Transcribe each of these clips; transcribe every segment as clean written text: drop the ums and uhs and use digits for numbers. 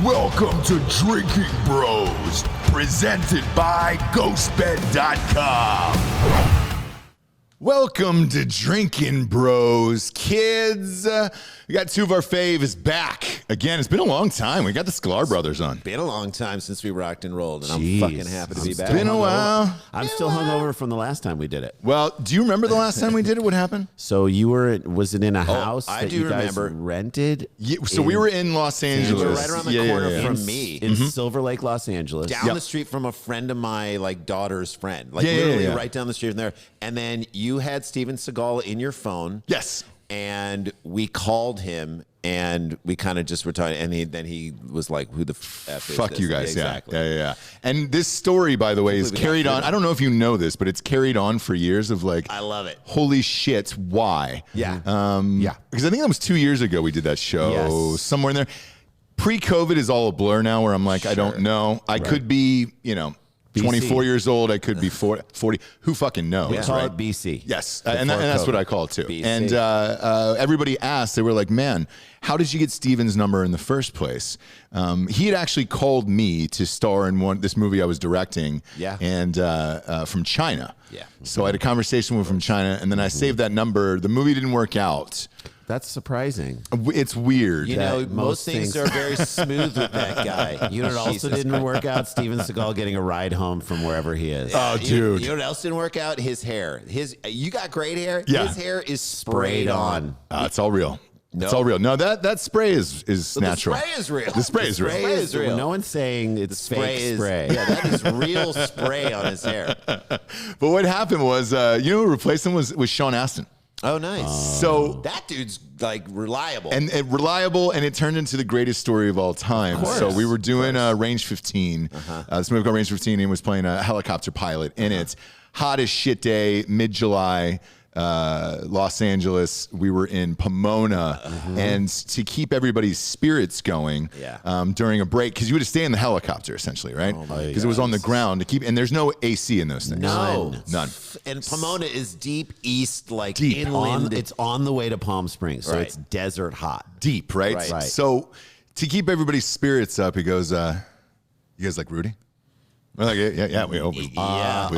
Welcome to Drinking Bros, presented by GhostBed.com. Welcome to Drinkin' Bros, kids. We got two of our faves back. Again, it's been a long time. We got the Sklar Brothers on. Been a long time since we rocked and rolled, and I'm fucking happy to be back. It's been a while. I'm still hungover from the last time we did it. Well, do you remember the last time we did it? What happened? So was it in a house I that do you guys remember. rented? Yeah, so we were in Los Angeles. You were right around the corner from me. In Silver Lake, Los Angeles. Down the street from a friend of my daughter's friend. Right down the street from there. And then you had Steven Seagal in your phone. Yes. And we called him, and we kind of just were talking, and then he was like, who the F is Fuck this? you guys, Exactly. Yeah. And this story, by the way, is carried on. I don't know if you know this, but it's carried on for years of I love it. Holy shit, why? Yeah. Because I think that was 2 years ago we did that show, Yes. somewhere in there. Pre-COVID is all a blur now, where I'm like, I don't know. I could be, 24 years old. I could be 40. Who fucking knows? We call it BC. Yes, and that's what I call it too. BC. And everybody asked, they were like, man, how did you get Steven's number in the first place? He had actually called me to star in this movie I was directing, and from China. Yeah. So I had a conversation with him from China, and then I saved that number. The movie didn't work out. That's surprising. It's weird. You know, most things are very smooth with that guy. You know what also didn't work out? Steven Seagal getting a ride home from wherever he is. Oh, dude. You know what else didn't work out? His hair. You got great hair. Yeah. His hair is sprayed on. It's all real. It's all real. No, that spray is natural. The spray is real. The spray is real. Spray is real. No one's saying it's fake spray. Yeah, that is real spray on his hair. But what happened was, who replaced him was Sean Astin. Oh, nice. So that dude's reliable. And reliable, and it turned into the greatest story of all time. So we were doing Range 15. This movie called Range 15, and he was playing a helicopter pilot in it. Hot as shit day, mid-July, Los Angeles. We were in Pomona, and to keep everybody's spirits going during a break, because you would stay in the helicopter essentially, right? Because it was on the ground to keep, and there's no AC in those things. None. And Pomona is deep east, deep. inland. It's on the way to Palm Springs, so it's desert hot. Deep, right? Right. So to keep everybody's spirits up, he goes, you guys like Rudy? We're like,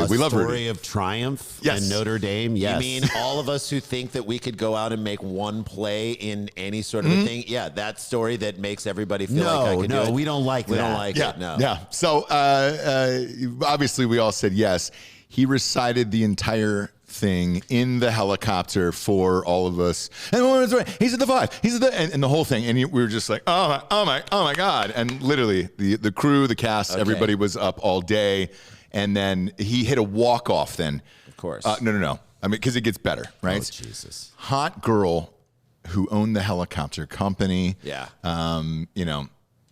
we love story Rudy. of triumph Yes. and Notre Dame. Yes. You mean all of us who think that we could go out and make one play in any sort of a thing? Yeah, that story that makes everybody feel like I could do it. we don't like that. We don't like it. No. Yeah. So obviously we all said yes. He recited the entire thing in the helicopter for all of us. And he's at the 5. He's at the and the whole thing. And we were just like, oh my God. And literally the crew, the cast, everybody was up all day. And then he hit a walk-off then. Of course. No. I mean, because it gets better, right? Oh, Jesus. Hot girl who owned the helicopter company. Yeah.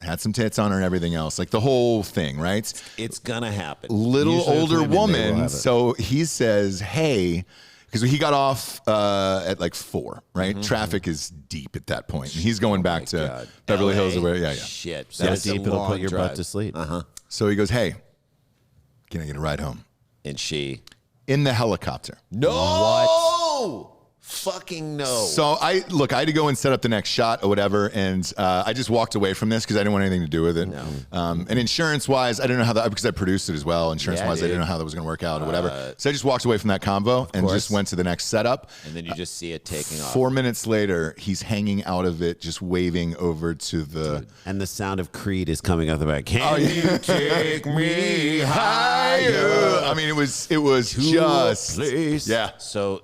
Had some tits on her and everything else. Like the whole thing, right? It's gonna happen. Little Usually older with women, they will woman. have it. So he says, hey, because he got off at like 4, right? Traffic is deep at that point. And he's going back to Beverly Hills. Yeah. Shit. So deep it'll put your butt to sleep. So he goes, hey, can I get a ride home? And she. In the helicopter. No! What? Fucking no. So I had to go and set up the next shot or whatever, and I just walked away from this because I didn't want anything to do with it. No. And insurance-wise, I didn't know how that, because I produced it as well. Insurance-wise, I didn't know how that was going to work out or whatever. So I just walked away from that convo and just went to the next setup. And then you just see it taking off. 4 minutes later, he's hanging out of it, just waving over to the... And the sound of Creed is coming out the back. Can you take me higher? I mean, it was just... Place. Yeah. So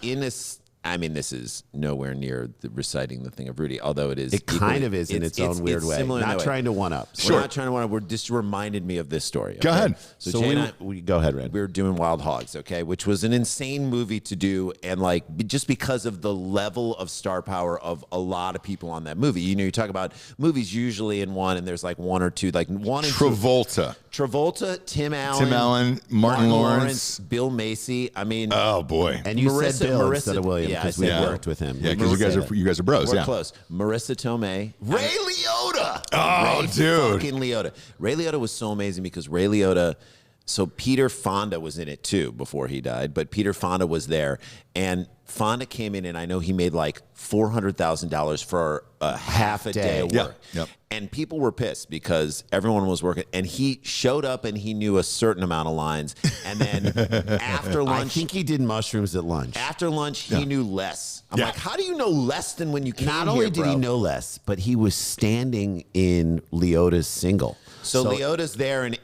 in this... I mean, this is nowhere near reciting the thing of Rudy, although it is. It kind of is in its own weird way. Not trying to one-up. We're not trying to one-up. We're just reminded me of this story. Go ahead. So Jay and I, go ahead, Red. we were doing Wild Hogs, okay, which was an insane movie to do, and just because of the level of star power of a lot of people on that movie. You talk about movies usually in one, and there's one or two, one and Travolta. Travolta, Tim Allen, Martin Lawrence, Bill Macy. I mean, oh boy. And you said Bill instead of William because we worked with him. Yeah, because you guys are bros. We're close. Marisa Tomei, Ray Liotta. Oh, dude, fucking Liotta. Ray Liotta was so amazing because Ray Liotta. So Peter Fonda was in it too before he died, but Peter Fonda was there, And Fonda came in, and I know he made like $400,000 for a half a day of work. Yep. And people were pissed because everyone was working. And he showed up and he knew a certain amount of lines. And then after lunch, I think he did mushrooms at lunch. after lunch, he knew less. I'm like, how do you know less than when you came Not here, only did bro? he know less, but he was standing in Leota's single. So Leota's there, and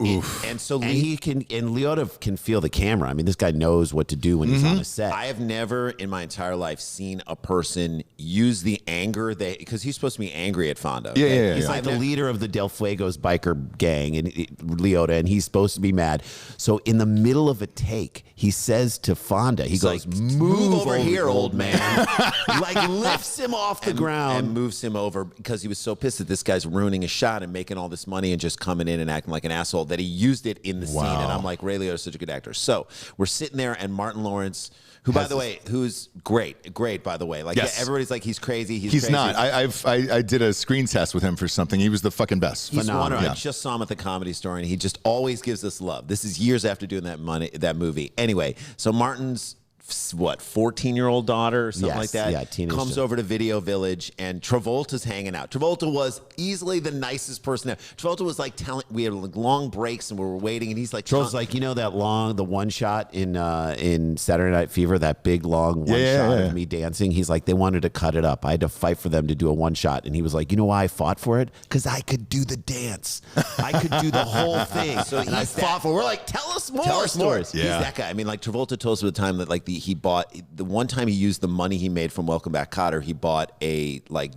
Leota can feel the camera. I mean, this guy knows what to do when he's on a set. I have never in my entire life seen a person use the anger because he's supposed to be angry at Fonda. Yeah. He's like the leader of the Del Fuego's biker gang, and Leota, and he's supposed to be mad. So in the middle of a take, he says to Fonda, he goes, like, "Move over here, old man!" Like lifts him off the ground and moves him over because he was so pissed that this guy's ruining his shot and making all this money and just coming in and acting like an asshole that he used it in the scene. And I'm like, Ray Liotta's such a good actor. So we're sitting there, and Martin Lawrence, who, by the way, who's great, by the way. Like, Yes. everybody's like, he's crazy. He's He's crazy. not. I did a screen test with him for something. He was the fucking best. He's wonderful. Yeah. I just saw him at the Comedy Store, and he just always gives us love. This is years after doing that movie. Anyway, so Martin's 14-year-old daughter or something like that, comes over to Video Village, and Travolta's hanging out. Travolta was easily the nicest person there. Travolta was like we had like long breaks and we were waiting, and he's like, Travolta's like, you know that the one shot in Saturday Night Fever, that big long one shot of me dancing. He's like, they wanted to cut it up. I had to fight for them to do a one shot, and he was like, you know why I fought for it? Because I could do the dance. I could do the whole thing. So I fought for. We're like, tell us more. Tell us more. Stories. He's that guy. I mean, like Travolta told us at the time that like he bought the one time he used the money he made from Welcome Back, Kotter. He bought a like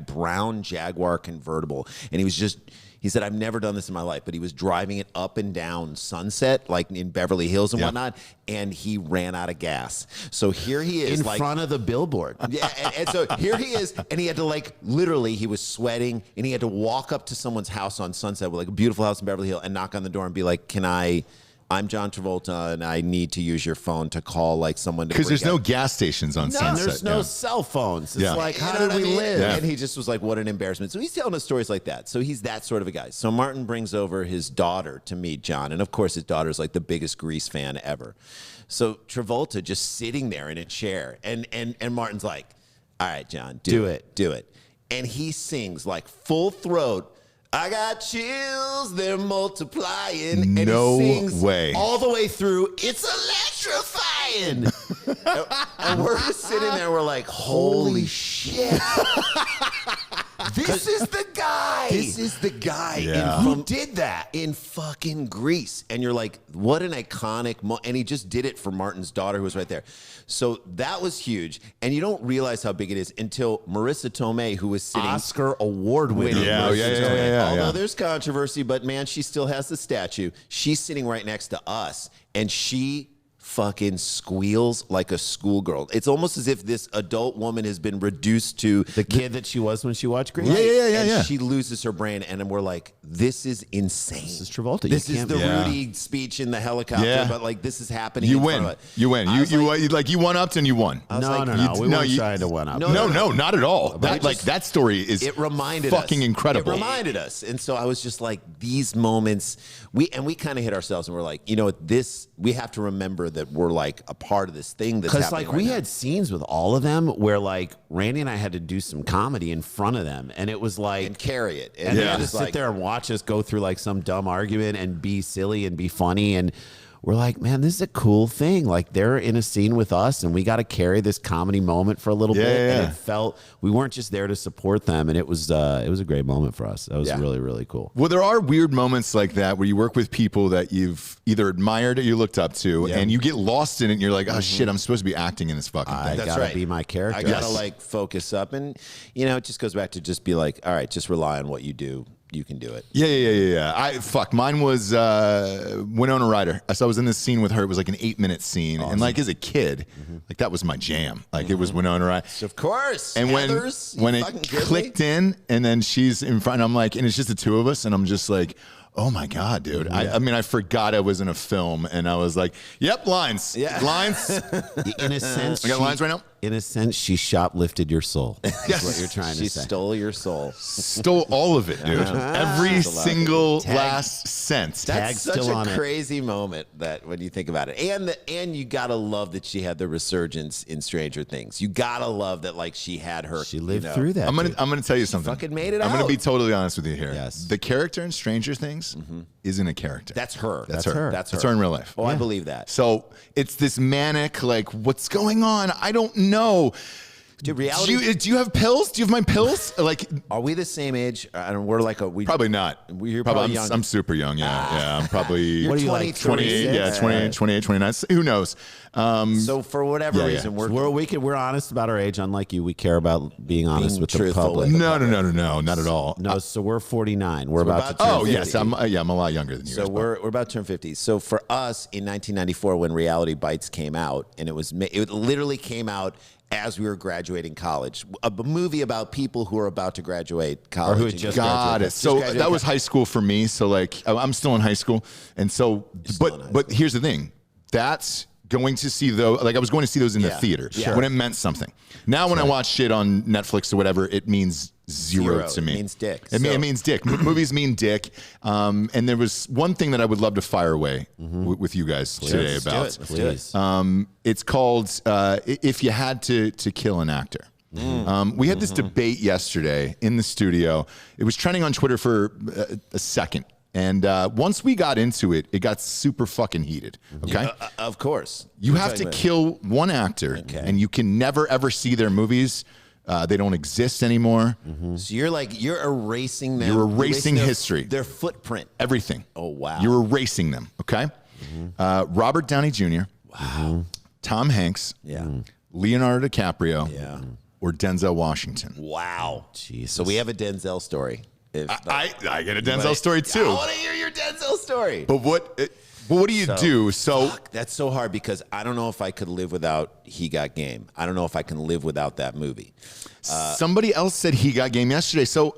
brown Jaguar convertible, and he said, I've never done this in my life, but he was driving it up and down Sunset, like in Beverly Hills and whatnot, and he ran out of gas. So here he is. In front of the billboard. Yeah, and so here he is, and he had to like, literally, he was sweating, and he had to walk up to someone's house on Sunset, with like a beautiful house in Beverly Hills, and knock on the door and be like, I'm John Travolta, and I need to use your phone to call like someone to. Because there's no gas stations on Sunset. There's no cell phones. It's like, how did we live? And he just was like, what an embarrassment. So he's telling us stories like that. So he's that sort of a guy. So Martin brings over his daughter to meet John, and of course his daughter's like the biggest Grease fan ever. So Travolta just sitting there in a chair, and Martin's like, all right, John, do it. And he sings like full throat, I got chills, they're multiplying. And No he sings way. all the way through, it's electrifying. and we're just sitting there, we're like, holy shit. This is the guy. This is the guy who did that in fucking Grease. And you're like, what an iconic and he just did it for Martin's daughter who was right there. So that was huge. And you don't realize how big it is until Marisa Tomei, who was sitting Oscar award winner. Although there's controversy, but man, she still has the statue. She's sitting right next to us, and she fucking squeals like a schoolgirl. It's almost as if this adult woman has been reduced to The kid that she was when she watched Grease. And she loses her brain, and we're like, this is insane. This is Travolta. This is the Rudy speech in the helicopter, but like this is happening. You in win. front of it. You win. You one upped and you won. No. We weren't trying to one up. No, not at all. That story is fucking incredible. It reminded us. And so I was just like, these moments, we kind of hit ourselves, and we're like, you know, we have to remember that we're like a part of this thing that's happening. Because like right we now. had scenes with all of them where like Randy and I had to do some comedy in front of them, and it was like and carry it. And they had to just sit there and watch us go through like some dumb argument and be silly and be funny, and we're like, man, this is a cool thing. Like they're in a scene with us, and we got to carry this comedy moment for a little bit. And it felt we weren't just there to support them, and it was a great moment for us. That was really, really cool. Well, there are weird moments like that where you work with people that you've either admired or you looked up to, and you get lost in it, and you're like, oh shit, I'm supposed to be acting in this fucking thing. I gotta be my character. I gotta like focus up, and you know, it just goes back to just be like, all right, just rely on what you do. You can do it. Yeah. Mine was Winona Ryder. So I was in this scene with her. It was like an 8-minute scene, and like as a kid, like that was my jam. Like it was Winona Ryder, of course. And Heathers, when it clicked in, and then she's in front, I'm like, and it's just the two of us, and I'm just like, oh my God, dude. I mean, I forgot I was in a film, and I was like, yep, lines. Yeah. Lines. In a sense, I got lines right now. in a sense, she shoplifted your soul. That's what you're trying to She say. stole your soul. Stole all of it, dude. Every single last cent. That's such still on a it. crazy moment that when you think about it, and you gotta love that she had the resurgence in Stranger Things. You gotta love that, like she had her. She lived through that. I'm gonna tell you something. fucking made it I'm gonna out. be totally honest with you here. Yes. The character in Stranger Things isn't a character. That's her. That's her. That's That's her. her in real life. Oh, I believe that. So it's this manic, like, what's going on? I don't know. Dude, reality. Do you have pills? Do you have my pills? Like, Are we the same age? And we're like we probably not. You're probably young. I'm super young. Yeah. I'm probably You're What are you, like, 28. Yeah, 28, 28, 29. Who knows? So for whatever reason, We're honest about our age. Unlike you, we care about being honest Being with the truthful public. with No, not at all. No, so we're 49. We're about to about turn Oh 50. yes, I'm a lot younger than you. So guys, we're about to turn 50. So for us in 1994, when Reality Bites came out, and it literally came out as we were graduating college, a movie about people who are about to graduate college, who had just Got it. So that was high school for me. So like, I'm still in high school, and so, but here's the thing. That's going to see those. Like I was going to see those in the theater when it meant something. Now when I watch shit on Netflix or whatever, it means zero to me. It means dick. It means dick. Movies mean dick. And there was one thing that I would love to fire away with you guys today about. Let's do it. It's called If You Had to Kill an Actor. We had this debate yesterday in the studio. It was trending on Twitter for a second. And once we got into it, it got super fucking heated. Okay? Of course. You have to kill one actor, and you can never, ever see their movies. They don't exist anymore. So you're erasing them. You're erasing their- history. Their footprint. Everything. Oh, wow. You're erasing them, okay? Robert Downey Jr. Wow. Tom Hanks. Yeah. Leonardo DiCaprio. Yeah. Or Denzel Washington. Wow. Jesus. So we have a Denzel story. I get a Denzel story too. I want to hear your Denzel story. But what do you do? So That's so hard because I don't know if I could live without He Got Game. I don't know if I can live without that movie. somebody else said He Got Game yesterday. So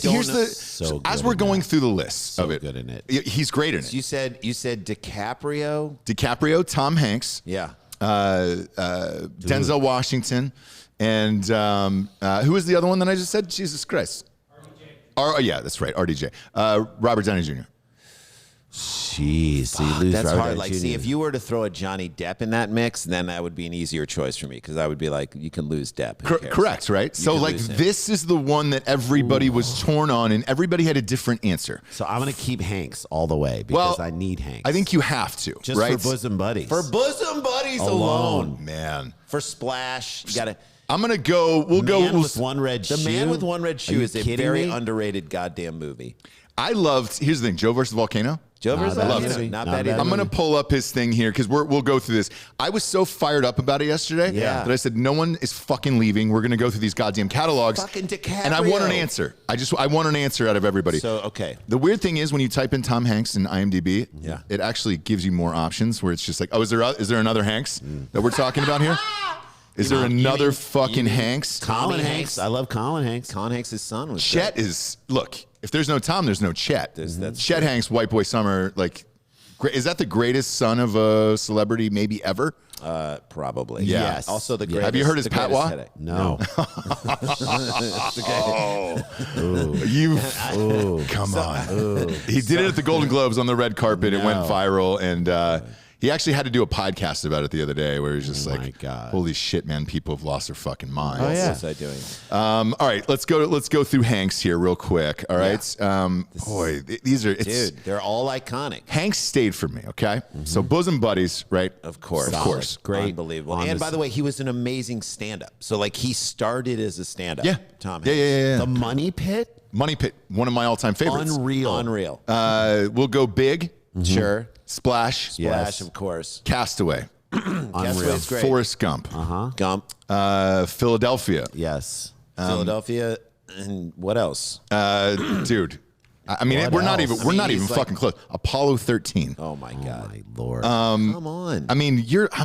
here's know. So as good we're in going that. through the list of it. good in it. He's great in it. You said DiCaprio. DiCaprio, Tom Hanks, Yeah. Denzel Washington, and who was the other one that I just said? Jesus Christ. Yeah, that's right, RDJ. Robert Downey Jr. Jeez, so you lose That's Robert hard. Downey Like, Jr. see, if you were to throw a Johnny Depp in that mix, then that would be an easier choice for me because I would be like, you can lose Depp. Who cares? Correct, right? So can like lose him. this is the one that everybody was torn on, and everybody had a different answer. So I'm going to keep Hanks all the way because I need Hanks. I think you have to, just right? for bosom buddies. For bosom buddies alone. Man, For Splash, you got to. I'm gonna go. We'll go. Man with one red The shoe. Man with One Red Are Shoe you is a kidding very me? underrated goddamn movie. I loved. Here's the thing: Joe versus Volcano. Joe versus bad Volcano. movie. Not Not bad bad either. I'm gonna pull up his thing here because we'll go through this. I was so fired up about it yesterday that I said no one is fucking leaving. We're gonna go through these goddamn catalogs. Fucking DiCaprio. And I want an answer. I want an answer out of everybody. So, okay. The weird thing is when you type in Tom Hanks in IMDb, Yeah. it actually gives you more options where it's just like, oh, is there another Hanks that we're talking about here? Is there another fucking Hanks? Colin Tommy Hanks. Hanks. I love Colin Hanks. Colin Hanks' son was Chet great. is, look, if there's no Tom, there's no Chet. that's Chet true. Hanks, White Boy Summer, like, is that the greatest son of a celebrity maybe ever? Probably. Yeah. Yes. Also the Yeah. greatest. Have you heard his the greatest patois? headache. No. Come on. He did it at the Golden Globes on the red carpet. It went viral. And he actually had to do a podcast about it the other day where he's just my like, God. holy shit, man, people have lost their fucking minds. Oh, yeah. What was I doing? All right, let's go through Hanks here real quick. All right. These are, Dude, they're all iconic. Hanks stayed for me, okay? So bosom buddies, right? Of course. Of course. Great. Unbelievable. On And this- by the way, he was an amazing stand-up. So, like, he started as a stand-up. Yeah. Tom Yeah, Hanks. yeah. The Money Pit. Money Pit, one of my all-time favorites. Unreal. We'll go big, Sure. Splash, Splash, of course. Castaway, Castaway's great. Forrest Gump, Gump. Philadelphia. Yes. Philadelphia. And what else? Dude. I mean, What we're not else? even I mean, fucking he's like- close. Apollo 13. Oh, my God. My Lord. Come on. I mean,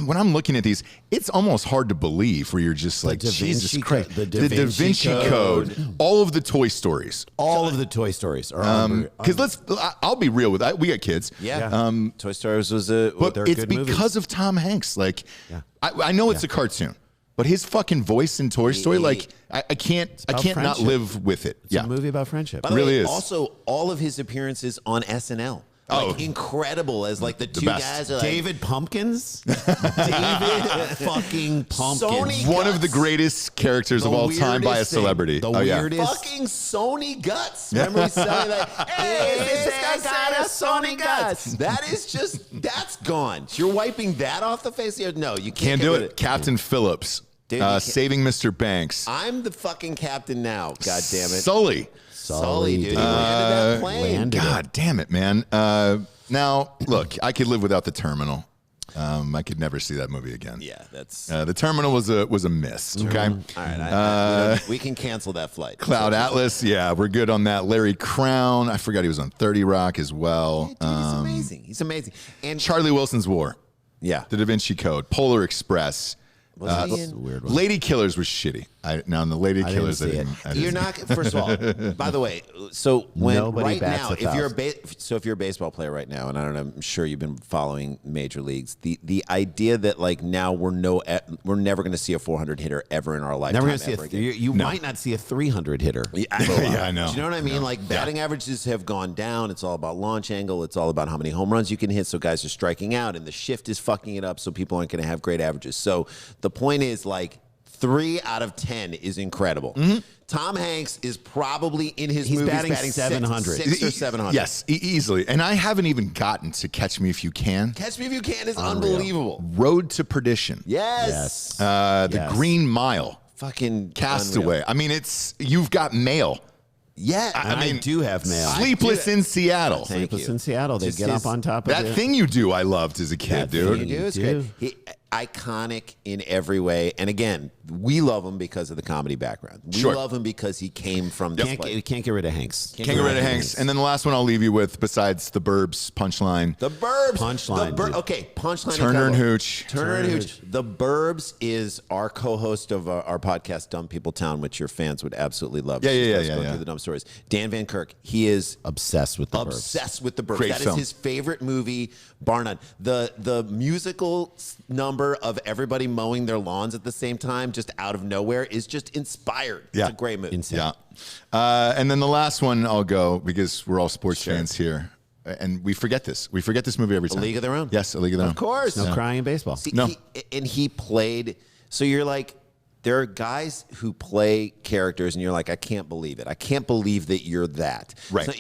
when I'm looking at these, it's almost hard to believe where you're just like, Da Jesus Vinci Christ. Code- The Da Vinci Code, all of the Toy Stories. All of the Toy Stories are Because I'll be real with that. We got kids. yeah. Toy Story was a... But they're it's good movies. because of Tom Hanks. Like, I know it's a cartoon, But his fucking voice in Toy Story, like I can't not friendship. live with it. It's a movie about friendship. By the really way, is. Also, all of his appearances on SNL. Like, incredible as like the two best. guys are like, David Pumpkins? David fucking Pumpkins. One of the greatest characters of all time by a weirdest thing. celebrity. The Oh, yeah. weirdest. fucking Sony Guts. Remember he's selling like, hey, this guy got a Sony Guts. That is just, that's gone. You're wiping that off the face here? No, you Can't can't do get rid it. of Captain Phillips, Dude, you can't- Saving Mr. Banks. I'm the fucking captain now. God damn it. Sully. Sully, dude. He dude. landed that plane. landed. God damn it, man. Now, look, I could live without The Terminal. I could never see that movie again. Yeah, that's The Terminal was a miss. Okay. all right. We can cancel that flight. Cloud Atlas, yeah, we're good on that. Larry Crown, I forgot he was on 30 Rock as well. Dude, he's amazing. He's amazing. And Charlie Wilson's War, yeah, The Da Vinci Code, Polar Express. was he in? Weird one. Lady Killers was shitty. Now in the Lady didn't Killers, see it. You're not. First of all, by the way, so when Nobody right bats now, a if you're thousand. if you're a baseball player right now, and I don't know, I'm sure you've been following major leagues. The idea that like now we're never going to see a 400 hitter ever in our lifetime. Never going to see ever a again. you might not see a 300 hitter. Yeah, Yeah, I know. Do you know what I mean? Like batting averages have gone down. It's all about launch angle. It's all about how many home runs you can hit. So guys are striking out, and the shift is fucking it up. So people aren't going to have great averages. So the point is like 3 out of 10 is incredible. Tom Hanks is probably in his He's movies batting batting 700. 6 or 700. Yes, easily. And I haven't even gotten to Catch Me If You Can. Catch Me If You Can is unbelievable. Road to Perdition. Yes. The Yes. Green Mile. Fucking Castaway. unreal. I mean, you've got mail. Yeah. I do have mail. Sleepless in Seattle. Thank Sleepless you. in Seattle. They Just get his- up on top of That it. thing you do, I loved as a kid, dude. You do. It's do. great. Iconic in every way. And again, we love him because of the comedy background. We Sure. love him because he came from this place. You can't get rid of Hanks. Can't get rid of Hanks. And then the last one I'll leave you with, besides the Burbs punchline. The Burbs. Punchline, The dude. Okay, punchline. Turner and incredible. Hooch. Turner and Hooch. The Burbs is our co-host of our podcast, Dumb People Town, which your fans would absolutely love. Yeah, yeah, Just yeah, going yeah. through the dumb stories. Dan Van Kirk. He is Obsessed with the Burbs. obsessed with the Burbs. Great That is film. his favorite movie, bar none. The musical number of everybody mowing their lawns at the same time, just out of nowhere, is just inspired. Yeah. It's a great movie. Insane. Yeah. And then the last one I'll go, because we're all sports fans here. And we forget this. We forget this movie every time. League of Their Own. Yes, A League of Their Own. Of course. No crying in baseball. See, No. and he played. So you're like, there are guys who play characters, and you're like, I can't believe it. I can't believe that you're that. Right. So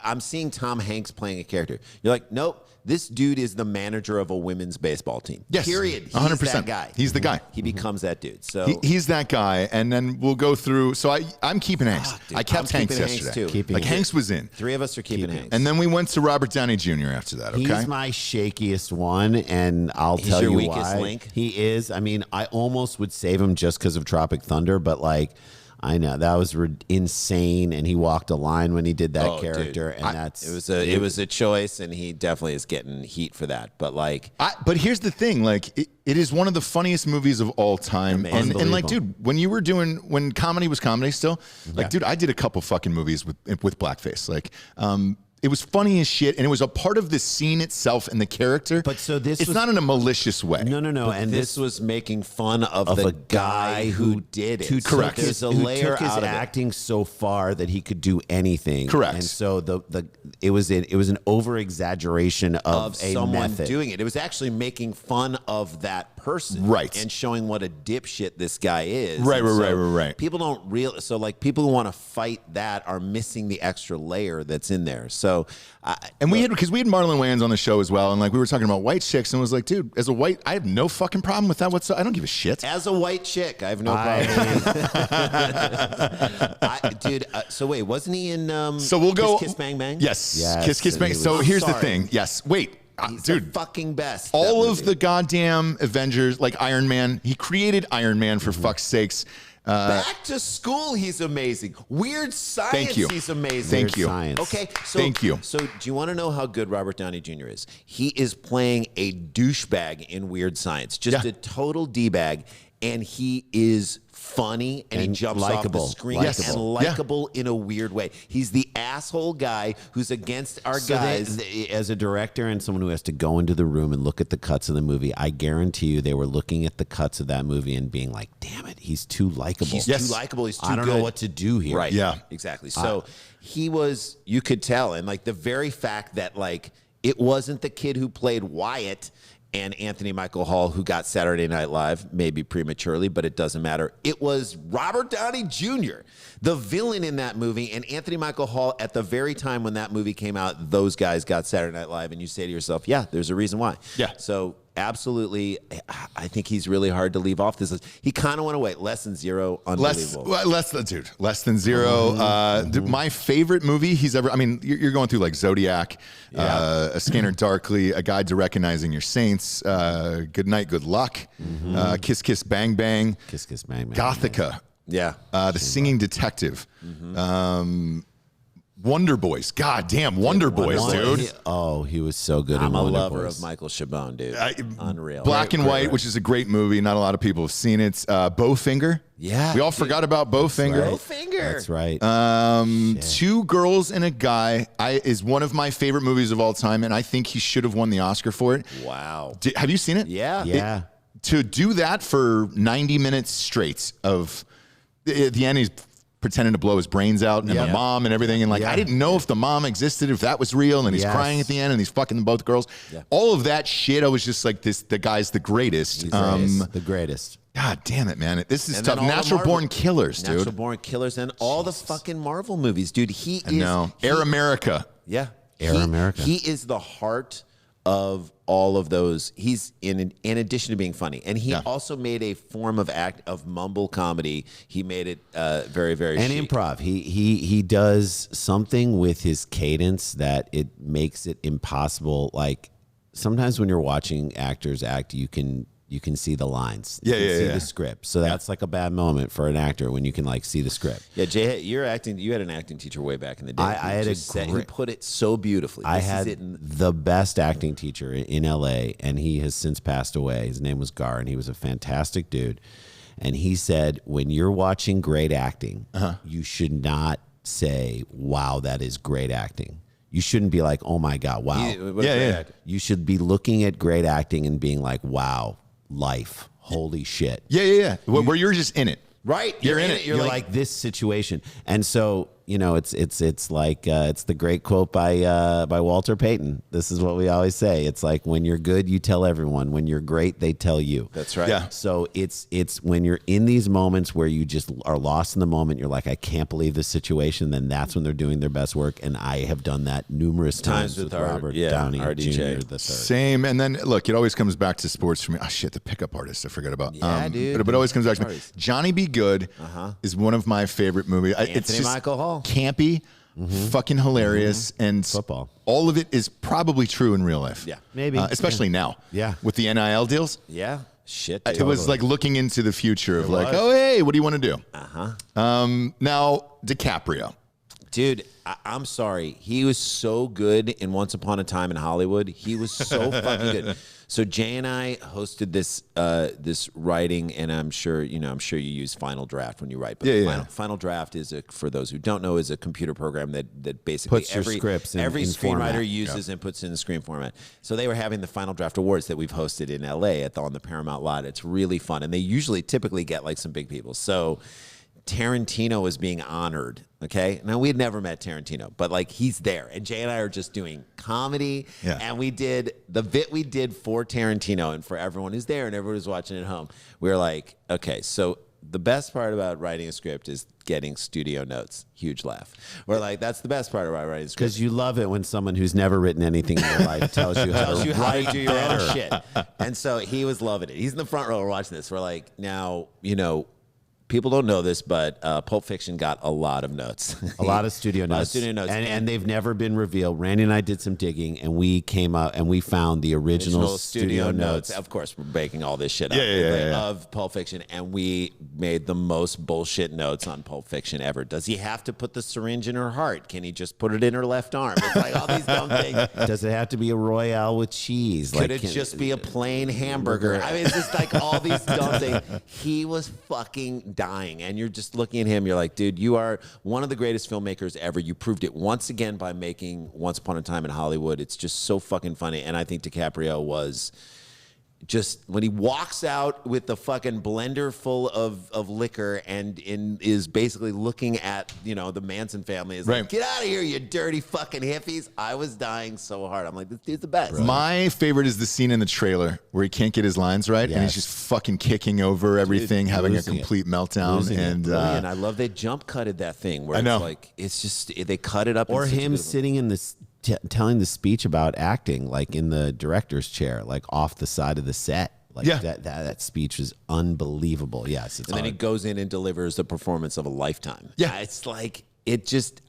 I'm seeing Tom Hanks playing a character. You're like, nope. This dude is the manager of a women's baseball team. Yes. Period. He's 100%. that guy. He's the guy. He becomes that dude. So He's that guy. And then we'll go through. So I'm keeping Hanks. dude, I kept I'm Hanks keeping Hanks yesterday. too. Keeping like Hanks. Hanks was in. 3 of us are keeping Hanks. And then we went to Robert Downey Jr. after that, okay? He's my shakiest one, and I'll tell your you weakest why. link? He is. I mean, I almost would save him just because of Tropic Thunder, but like, I know that was insane, and he walked a line when he did that Oh, character, dude. and that's it was a choice, and he definitely is getting heat for that. But like, But here's the thing, like it is one of the funniest movies of all time. And like, dude, when comedy was comedy still, like, dude, I did a couple fucking movies with blackface. Like, it was funny as shit, and it was a part of the scene itself and the character. But so this it's was- not in a malicious way. no. And this was making fun of a the guy who did it. who So Correct. There's a who layer took his out of it. acting so far that he could do anything. Correct. And so it was an over exaggeration Of a someone method. doing it. It was actually making fun of that person. Right. And showing what a dipshit this guy is. Right, And right, so right. People don't so like people who want to fight that are missing the extra layer that's in there. So And we had Marlon Wayans on the show as well, and like we were talking about white chicks, and was like, dude, as a white, I have no fucking problem with that whatsoever. I don't give a shit. as a white chick, I have no problem. Dude, so wait, wasn't he in So we'll go. Kiss Bang Bang? Yes, Yes, Kiss Kiss and Bang. he So was- here's the Sorry. thing. Yes, wait, He's dude. the fucking best. All that of movie. the goddamn Avengers, like Iron Man, he created Iron Man for fuck's sakes. Back to School, he's amazing. Weird Science, Thank you. he's amazing. Thank you. Science. Okay, so Thank you. So, do you want to know how good Robert Downey Jr. is? He is playing a douchebag in Weird Science, just Yeah. a total d-bag, and he is funny and he jumps likable. off the screen Yes. and likable in a weird way. He's the asshole guy who's against our guys. As a director and someone who has to go into the room and look at the cuts of the movie, I guarantee you they were looking at the cuts of that movie and being like, damn it, he's too likable. He's too likable. He's too I don't good. know what to do here. Right. Yeah. Exactly. So he was, you could tell. And like the very fact that like it wasn't the kid who played Wyatt and Anthony Michael Hall who got Saturday Night Live, maybe prematurely, but it doesn't matter. It was Robert Downey Jr., the villain in that movie, and Anthony Michael Hall at the very time when that movie came out, those guys got Saturday Night Live, and you say to yourself, yeah, there's a reason why. Yeah. So absolutely, I think he's really hard to leave off this list. He kind of went away. Less Than Zero, unbelievable. Less Than Zero. My favorite movie he's ever. I mean, you're going through like Zodiac, A Scanner Darkly, A Guide to Recognizing Your Saints, Good Night, Good Luck, Kiss Kiss Bang Bang, Kiss Kiss Bang Bang. Yeah. Gothica, The Singing Detective, Wonder Boys. God damn, Wonder Boys, dude. He was so good. I'm in a Wonder lover Boys. of Michael Chabon, dude. Unreal. Black and White, which is a great movie. Not a lot of people have seen it. Bowfinger. Yeah, We all forgot about Bowfinger. Bowfinger. That's right. Two Girls and a Guy is one of my favorite movies of all time, and I think he should have won the Oscar for it. Wow. Have you seen it? Yeah. yeah. To do that for 90 minutes straight of at the end, he's pretending to blow his brains out and the mom and everything. And like, I didn't know if the mom existed, if that was real. And he's crying at the end and he's fucking both girls. Yeah. All of that shit. I was just like, the guy's the greatest. He's the greatest. God damn it, man. This is And tough. then all the Natural Marvel- Born Killers, dude. Natural Born Killers and all the fucking Marvel movies, dude. Air America. Yeah. Air America. He is the heart of all of those. He's in addition to being funny, and he also made a form of mumble comedy. He made it very, very And chic. improv. He does something with his cadence that it makes it impossible. Like sometimes when you're watching actors act, you can see the lines. You can see the script. So that's like a bad moment for an actor when you can like see the script. Yeah, Jay, you had an acting teacher way back in the day. I had who put it so beautifully. I had the best acting teacher in LA, and he has since passed away. His name was Gar, and he was a fantastic dude. And he said, when you're watching great acting, you should not say, wow, that is great acting. You shouldn't be like, oh my God, wow. You should be looking at great acting and being like, wow, life, holy shit. Where you're just in it. Right. You're in it. You're like this situation. And so, it's like it's the great quote by Walter Payton. This is what we always say. It's like when you're good, you tell everyone. When you're great, they tell you. That's right. Yeah. So it's when you're in these moments where you just are lost in the moment, you're like, I can't believe this situation. Then that's when they're doing their best work. And I have done that numerous times with Robert Downey Jr. the third. Same. And then look, it always comes back to sports for me. Oh shit, the pickup artist I forgot about. Yeah, dude. But it always comes back to me. Johnny Be Good is one of my favorite movies. It's just Michael Hall. Campy, fucking hilarious, and Football. All of it is probably true in real life. Yeah. Maybe. Especially now. Yeah. With the NIL deals. Yeah. Shit. It was like looking into the future of like, oh, hey, what do you want to do? Now, DiCaprio. Dude, I'm sorry. He was so good in Once Upon a Time in Hollywood. He was so fucking good. So Jay and I hosted this this writing, and I'm sure you use Final Draft when you write. But Final Draft is for those who don't know, is a computer program that basically Puts your scripts in every screenwriter format. uses and puts in the screen format. So they were having the Final Draft Awards that we've hosted in LA on the Paramount lot. It's really fun, and they typically get like some big people. So Tarantino is being honored. Okay. Now we had never met Tarantino, but like he's there, and Jay and I are just doing comedy. Yeah. And we did the bit we did for Tarantino and for everyone who's there and everyone who's watching at home. We were like, okay, so the best part about writing a script is getting studio notes. Huge laugh. We're like, that's the best part about writing a script. Because you love it when someone who's never written anything in their life tells you how to do your own shit. And so he was loving it. He's in the front row. We're watching this. We're like, now, people don't know this, but Pulp Fiction got a lot of notes. A lot of studio notes. And they've never been revealed. Randy and I did some digging, and we came out and we found the original studio notes. Of course, we're making all this shit up of Pulp Fiction, and we made the most bullshit notes on Pulp Fiction ever. Does he have to put the syringe in her heart? Can he just put it in her left arm? It's like all these dumb things. Does it have to be a Royale with cheese? Could it just be a plain hamburger? I mean, it's just like all these dumb things. He was fucking dying, and you're just looking at him. You're like, dude, you are one of the greatest filmmakers ever. You proved it once again by making Once Upon a Time in Hollywood. It's just so fucking funny, and I think DiCaprio was just when he walks out with the fucking blender full of liquor and is basically looking at the Manson family is like, get out of here, you dirty fucking hippies. I was dying so hard. I'm like, this dude's the best. Right. My favorite is the scene in the trailer where he can't get his lines right, and he's just fucking kicking over everything, having a complete meltdown. And I love they jump cutted that thing where it's like it's just they cut it up. Or him sitting in this. Telling the speech about acting, like in the director's chair, like off the side of the set. Like that speech was unbelievable. Yes. And then he goes in and delivers the performance of a lifetime. Yeah. It's like,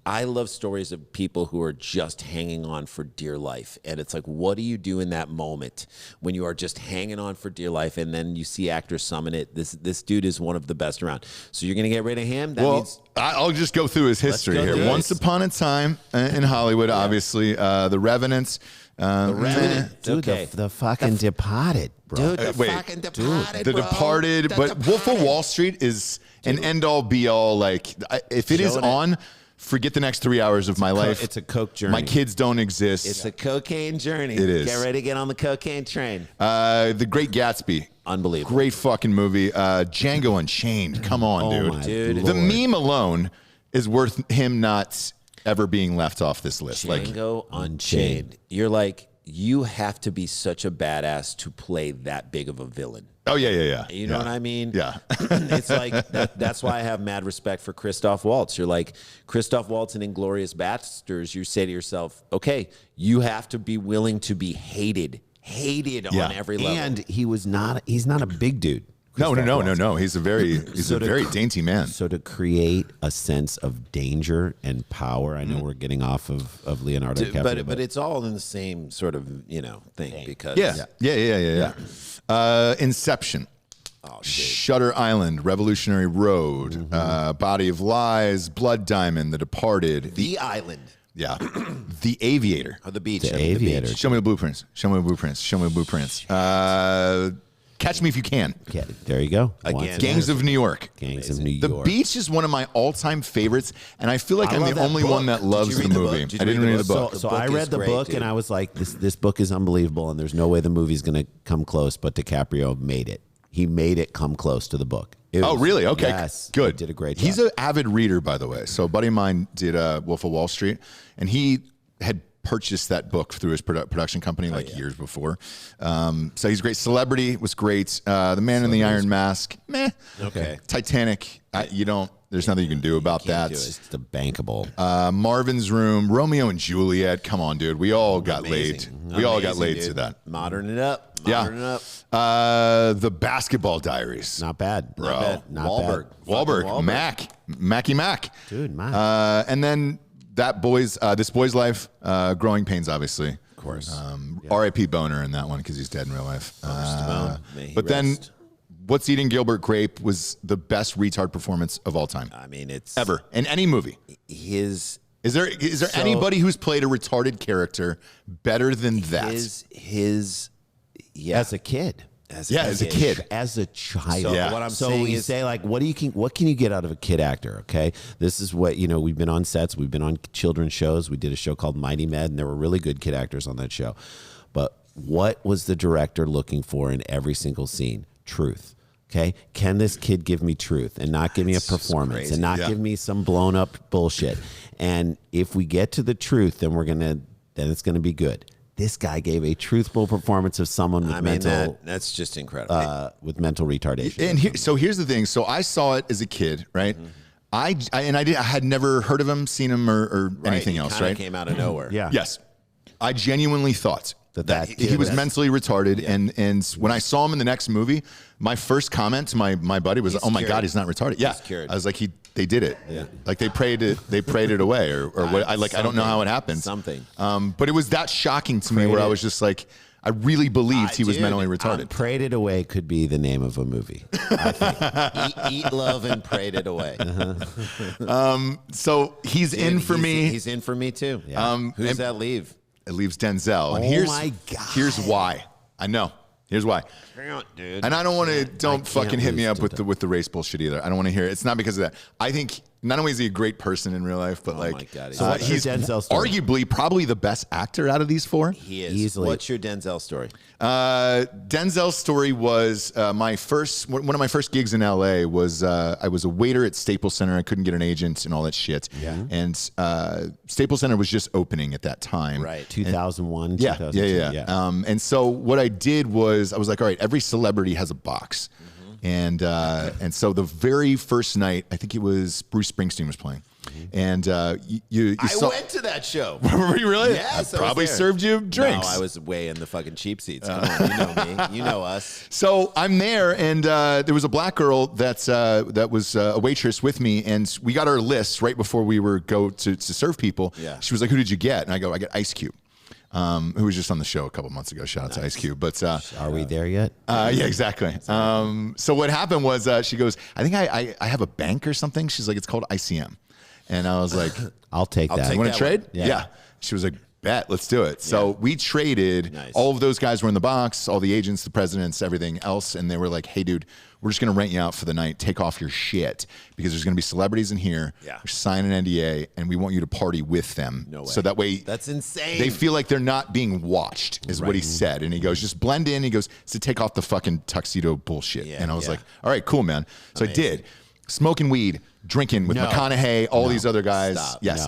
I love stories of people who are just hanging on for dear life. And it's like, what do you do in that moment when you are just hanging on for dear life? And then you see actors summon it. This dude is one of the best around. So you're going to get rid of him? That means I'll just go through his history here. Once Upon a Time in Hollywood, obviously. The Revenant. Dude, the fucking Departed, bro. Dude, fucking Departed, The Departed. But Wolf of Wall Street is an end-all, be-all. Like, if it is on, forget the next 3 hours of my life. It's a coke journey. My kids don't exist. It's a cocaine journey. It is. Get ready to get on the cocaine train. The Great Gatsby. Unbelievable. Great fucking movie. Django Unchained. Come on, dude. The meme alone is worth him not ever being left off this list. Django Unchained. You're like, you have to be such a badass to play that big of a villain. Oh, yeah. You know what I mean? Yeah. It's like, that's why I have mad respect for Christoph Waltz. You're like, Christoph Waltz in Inglourious Basterds, you say to yourself, okay, you have to be willing to be hated on every level. And he's not a big dude. No. He's a very dainty man. So to create a sense of danger and power, I know we're getting off of Leonardo DiCaprio, but it's all in the same sort of thing because yeah. Inception, Shutter Island, Revolutionary Road, Body of Lies, Blood Diamond, The Departed, The Island. Yeah, The Aviator, The Beach. The Aviator. Show me the blueprints. Catch Me If You Can. Yeah, there you go. Again. Gangs of New York. The Beach is one of my all-time favorites, and I feel like I'm the only one that loves the movie. I didn't read the book. So I read the book, and I was like, this book is unbelievable, and there's no way the movie's going to come close, but DiCaprio made it. He made it come close to the book. Really? Okay, yes, good. He did a great job. He's an avid reader, by the way. So a buddy of mine did Wolf of Wall Street, and he had purchased that book through his production company years before. So he's a great. Celebrity was great. The Man in the Iron Mask, meh. Okay. Titanic, there's nothing you can do about that. It's the bankable. Marvin's Room, Romeo and Juliet. Come on, dude. We all got laid. We all got laid to that. Modern it up. The Basketball Diaries. Not bad, bro. Wahlberg. Mackie Mac. Dude, Mac. And then This Boy's Life, Growing Pains, obviously. Of course. R.I.P. Boner in that one because he's dead in real life. But then What's Eating Gilbert Grape was the best retard performance of all time. I mean, it's ever in any movie. Is there anybody who's played a retarded character better than that? As a kid. As a kid. As a child. So what I'm saying is, say, like, what can you get out of a kid actor? Okay, this is what we've been on sets, we've been on children's shows. We did a show called Mighty Med, and there were really good kid actors on that show. But what was the director looking for in every single scene? Truth. Okay, can this kid give me truth and not give me a performance and not give me some blown up bullshit? And if we get to the truth, then it's gonna be good. This guy gave a truthful performance of someone with that's just incredible. With mental retardation. And here's the thing. So I saw it as a kid, right? I had never heard of him, seen him, or anything else, right? Came out of nowhere. Yeah. Yes. I genuinely thought that he was mentally retarded. And when I saw him in the next movie, my first comment to my buddy was, "Oh my God, he's not retarded." Yeah, I was like, they did it. Yeah. Like they prayed it away, or what? I don't know how it happened. Something. But it was that shocking to me, where I was just like, I really believed he was mentally retarded. Prayed it away could be the name of a movie. I think. Eat love and prayed it away. So he's in for me. He's in for me too. Yeah. Who does that leave? It leaves Denzel. And here's why. I know. Here's why. Dude. And I don't want to. Don't fucking hit me up with the race bullshit either. I don't want to hear it. It's not because of that. I think not only is he a great person in real life, but my God, he's arguably probably the best actor out of these four. He is. Easily. What's your Denzel story? Denzel's story was one of my first gigs in LA was I was a waiter at Staples Center. I couldn't get an agent and all that shit. Yeah. And Staples Center was just opening at that time. Right. 2001. Yeah. 2002. Yeah. And so what I did was I was like, all right, every celebrity has a box. And so the very first night, I think it was Bruce Springsteen was playing. And you I went to that show. Were you really? Yes. I probably served you drinks. No, I was way in the fucking cheap seats. Come on, you know me. You know us. So I'm there, and there was a black girl that was a waitress with me, and we got our lists right before we were go to serve people. Yeah. She was like, "Who did you get?" And I go, "I got Ice Cube." Who was just on the show a couple months ago. Shout out to Ice Cube. But are we there yet? Yeah, exactly. So what happened was she goes, I think I have a bank or something. She's like, it's called ICM. And I was like, I'll take that. You want to trade? Yeah. She was like, bet, let's do it. So we traded. Nice. All of those guys were in the box, all the agents, the presidents, everything else. And they were like, hey, dude, we're just going to rent you out for the night. Take off your shit because there's going to be celebrities in here. Yeah. Sign an NDA, and we want you to party with them. No way. So that way, that's insane. They feel like they're not being watched, is what he said. And he goes, just blend in. He goes, to take off the fucking tuxedo bullshit. Yeah, and I was like, all right, cool, man. So I did. Smoking weed, drinking with McConaughey, all these other guys. Stop. Yes,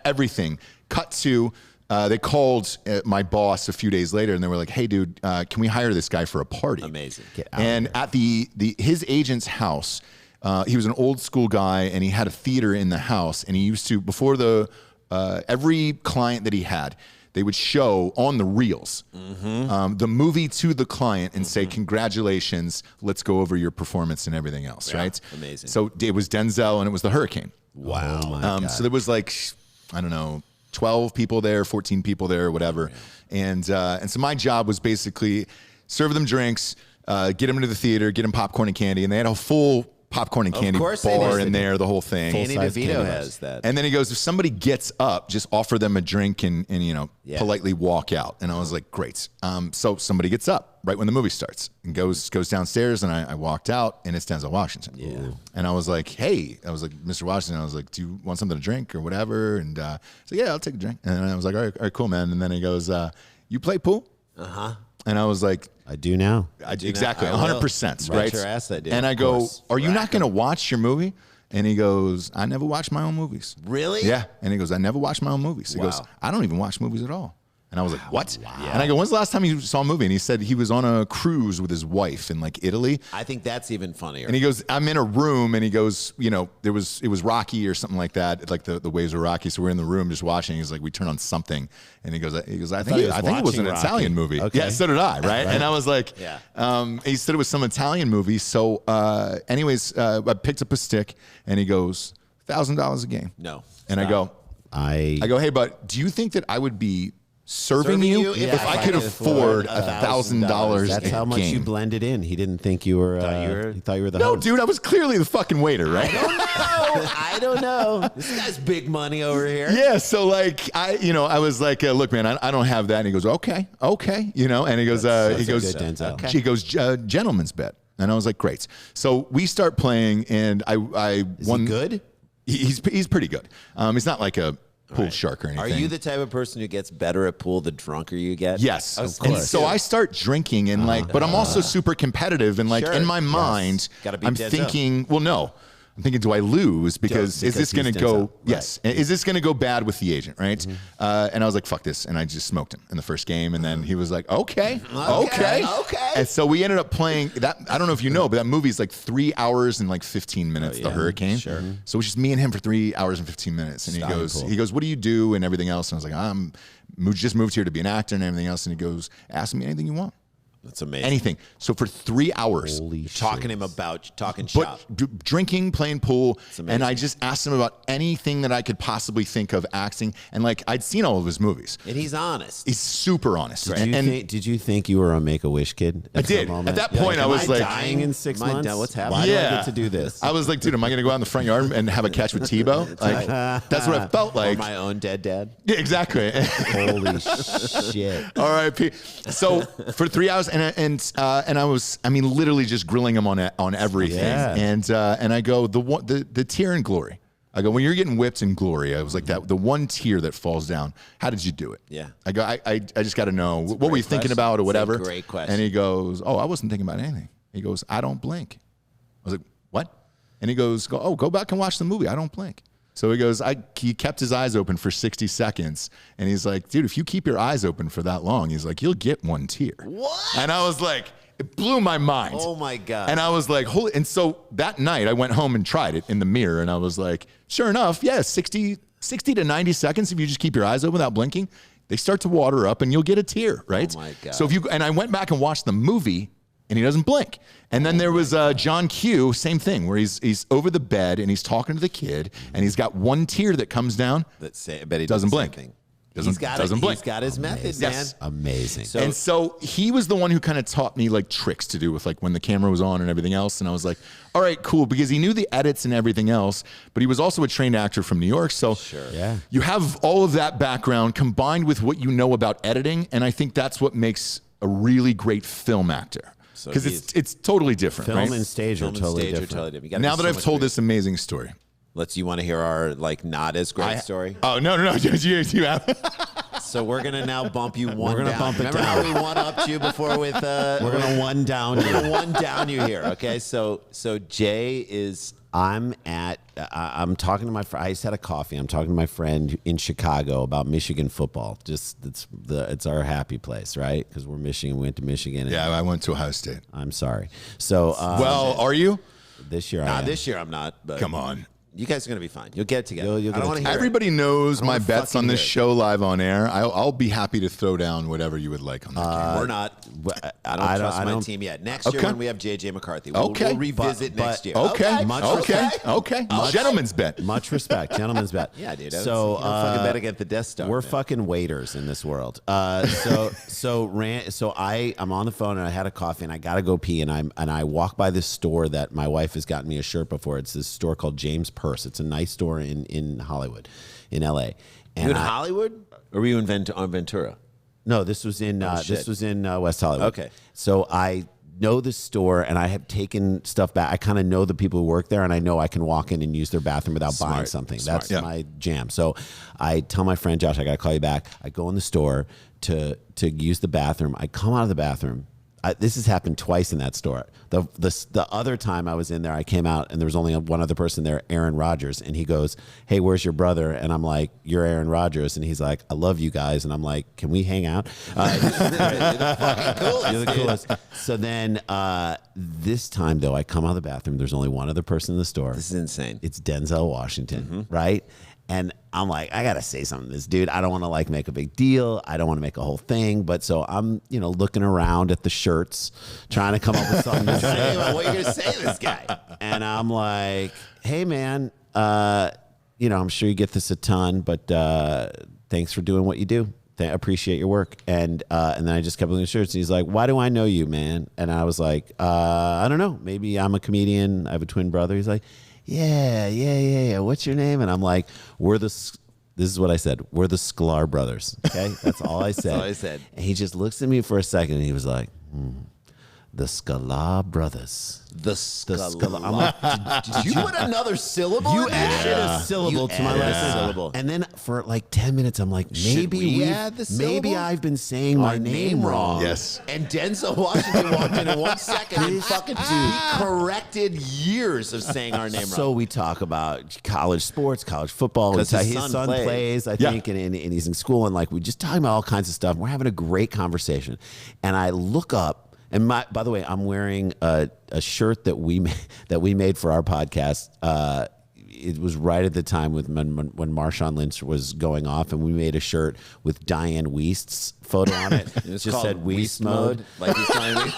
everything. Cut to. They called my boss a few days later, and they were like, "Hey, dude, can we hire this guy for a party?" Amazing. And at his agent's house, he was an old school guy, and he had a theater in the house. And he used to before every client that he had, they would show on the reels the movie to the client and say, "Congratulations, let's go over your performance and everything else." Yeah, right? Amazing. So it was Denzel, and it was the Hurricane. Wow. Oh my God. So there was like, I don't know, 12 people there, 14 people there, whatever. And so my job was basically serve them drinks, get them into the theater, get them popcorn and candy. And they had a full popcorn and candy bar in there, the whole thing. Danny DeVito has that. And then he goes, if somebody gets up, just offer them a drink and politely walk out. And I was like, great. So somebody gets up right when the movie starts and goes downstairs, and I walked out, and it's Denzel Washington. Yeah. And I was like, hey, Mr. Washington, I was like, do you want something to drink or whatever? And so yeah, I'll take a drink. And I was like, all right, cool, man. And then he goes, you play pool? Uh-huh. And I was like, I do now. Exactly, 100%, right? Your ass, I do. And I go, are you not going to watch your movie? And he goes, I never watch my own movies. Really? Yeah. And he goes, I never watch my own movies. He goes, I don't even watch movies at all. And I was like, what? Wow. And I go, when's the last time you saw a movie? And he said he was on a cruise with his wife in like Italy. I think that's even funnier. And he goes, I'm in a room, and he goes, it was Rocky or something like that. Like the waves were Rocky. So we're in the room just watching. He's like, we turn on something. And he goes, I think it was an Italian movie. Okay. Yeah, so did I, right? And I was like, he said it was some Italian movie. So anyways, I picked up a stick, and he goes, $1,000 a game. No. And I go, hey, but do you think that I would be serving you if I could afford $1,000? That's how much you blended in. He didn't think you were. He thought you were the host. No, dude, I was clearly the fucking waiter, right? I don't know. This guy's big money over here. Yeah, so like I was like, look, man, I don't have that. And he goes, okay, and he goes, gentleman's bet. And I was like, great. So we start playing, and I won. He good? He's pretty good. He's not like a pool shark or anything. Are you the type of person who gets better at pool the drunker you get? Yes, of course. And so I start drinking, and but I'm also super competitive, and in my mind, I'm thinking, well, no. I'm thinking, do I lose? Because is this going to go? Right. Yes. Is this going to go bad with the agent? Right. And I was like, fuck this. And I just smoked him in the first game. And then he was like, okay. And so we ended up playing that. I don't know if you know, but that movie is like 3 hours and like 15 minutes, The Hurricane. Sure. So it was just me and him for 3 hours and 15 minutes. And he goes, what do you do? And everything else. And I was like, I'm just moved here to be an actor and everything else. And he goes, ask me anything you want. That's amazing. Anything. So for 3 hours, talking him about talking shop, drinking, playing pool, and I just asked him about anything that I could possibly think of acting. And like I'd seen all of his movies, and he's honest. He's super honest. Did you think you were a Make-A-Wish kid? I did. At that point, I was like, dying in 6 months. What's happening? Why do I get to do this? I was like, dude, am I going to go out in the front yard and have a catch with Tebow? Like, that's what I felt like. Or my own dead dad. Yeah, exactly. Holy shit! R.I.P. So for 3 hours, and I was, I mean, literally just grilling him on everything. Yeah. And I go, the tear in Glory. I go, when you're getting whipped in Glory, I was like, the one tear that falls down, how did you do it? Yeah. I go, I just got to know, what were you thinking about or whatever? It's a great question. And he goes, oh, I wasn't thinking about anything. He goes, I don't blink. I was like, what? And he goes, go back and watch the movie. I don't blink. So he goes, he kept his eyes open for 60 seconds. And he's like, dude, if you keep your eyes open for that long, he's like, you'll get one tear. What? And I was like, it blew my mind. Oh my God. And I was like, holy. And so that night I went home and tried it in the mirror. And I was like, sure enough, yeah, 60 to 90 seconds. If you just keep your eyes open without blinking, they start to water up and you'll get a tear, right? Oh my God. So and I went back and watched the movie and he doesn't blink. And then there was John Q, same thing, where he's over the bed and he's talking to the kid and he's got one tear that comes down. I bet he doesn't blink. He's got his method, man. Yes. Amazing. So he was the one who kind of taught me like tricks to do with like when the camera was on and everything else. And I was like, all right, cool. Because he knew the edits and everything else, but he was also a trained actor from New York. So you have all of that background combined with what you know about editing. And I think that's what makes a really great film actor. Because it's totally different. Film right? and stage are totally different. Now that I've told this amazing story. You want to hear our like not as great story? Oh no! You have. So we're gonna now bump you one. We're gonna down. bump it Remember down. how we one upped you before with. We're gonna one down. We're gonna one down you here. Okay, so Jay is. I'm talking to my friend. I just had a coffee. I'm talking to my friend in Chicago about Michigan football. Just it's our happy place, right? Because we're Michigan. We went to Michigan. Yeah, I went to Ohio State. I'm sorry. So are you? This year? This year I'm not. But come on. You guys are going to be fine. You'll get it together. You'll I don't want to hear Everybody knows my bets on this hear it. show live on air. I'll be happy to throw down whatever you would like on that game. We're not. I don't trust my team yet. Next year when we have JJ McCarthy, we'll revisit next year. Okay. Okay. Gentleman's bet. Much respect. Gentleman's bet. Yeah, dude. So you don't fucking bet against the Death Star. We're man. fucking waiters in this world. So I'm on the phone and I had a coffee and I gotta go pee and I walk by this store that my wife has gotten me a shirt before. It's this store called James Purse. It's a nice store in Hollywood, in LA. And you in Hollywood? Or were you on Ventura? No, this was in West Hollywood. Okay. So I know this store and I have taken stuff back. I kind of know the people who work there and I know I can walk in and use their bathroom without buying something. That's my jam. So I tell my friend Josh, I got to call you back. I go in the store to use the bathroom. I come out of the bathroom. This has happened twice in that store. The other time I was in there, I came out and there was only one other person there, Aaron Rodgers, and he goes, "Hey, where's your brother?" And I'm like, "You're Aaron Rodgers," and he's like, "I love you guys," and I'm like, "Can we hang out?" You're the coolest. So then this time though, I come out of the bathroom. There's only one other person in the store. This is insane. It's Denzel Washington, right? And I'm like, I gotta say something to this dude. I don't want to like make a big deal. I don't want to make a whole thing. But so I'm, looking around at the shirts, trying to come up with something to say. What are you gonna say to this guy? And I'm like, hey man, I'm sure you get this a ton, but thanks for doing what you do. I appreciate your work. And then I just kept looking at shirts. And he's like, why do I know you, man? And I was like, I don't know. Maybe I'm a comedian. I have a twin brother. He's like, yeah. What's your name? And I'm like, this is what I said. We're the Sklar Brothers. Okay. That's all I said. That's all I said. And he just looks at me for a second and he was like, the Sklar Brothers. The Sklar. I'm like, did you put another syllable? You in there? added a syllable to my last syllable. And then for like 10 minutes, I'm like, maybe I've been saying my name wrong. Yes. And Denzel Washington walked in 1 second and fucking he corrected years of saying our name wrong. So we talk about college sports, college football. Because his son plays, I think, and he's in school. And like, we just talking about all kinds of stuff. We're having a great conversation. And I look up. And by the way, I'm wearing a shirt that we made for our podcast. it was right at the time when Marshawn Lynch was going off, and we made a shirt with Diane Weist's photo on it. It just said Weist mode. Like he's telling me.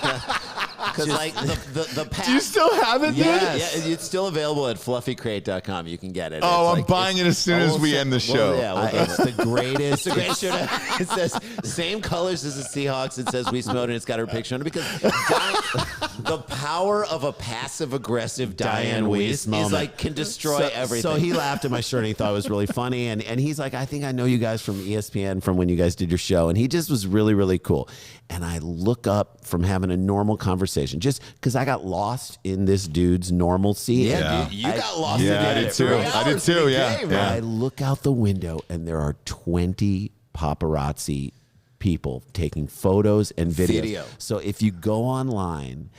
Because like the past, Do you still have it? Yes. Yeah, it's still available at fluffycrate.com. You can get it. Oh, it's I'm buying it as soon as we end the show. It's the greatest. It's the greatest shirt. It says same colors as the Seahawks. It says Weist mode, and it's got her picture on it because the power of a passive aggressive Diane Weist is like can destroy everything. So he laughed at my shirt and he thought it was really funny. And he's like, I think I know you guys from ESPN from when you guys did your show. And he just was really, really cool. And I look up from having a normal conversation just because I got lost in this dude's normalcy. Yeah, you got lost in it. I did too. I did too, yeah. I look out the window and there are 20 paparazzi people taking photos and videos. So if you go online,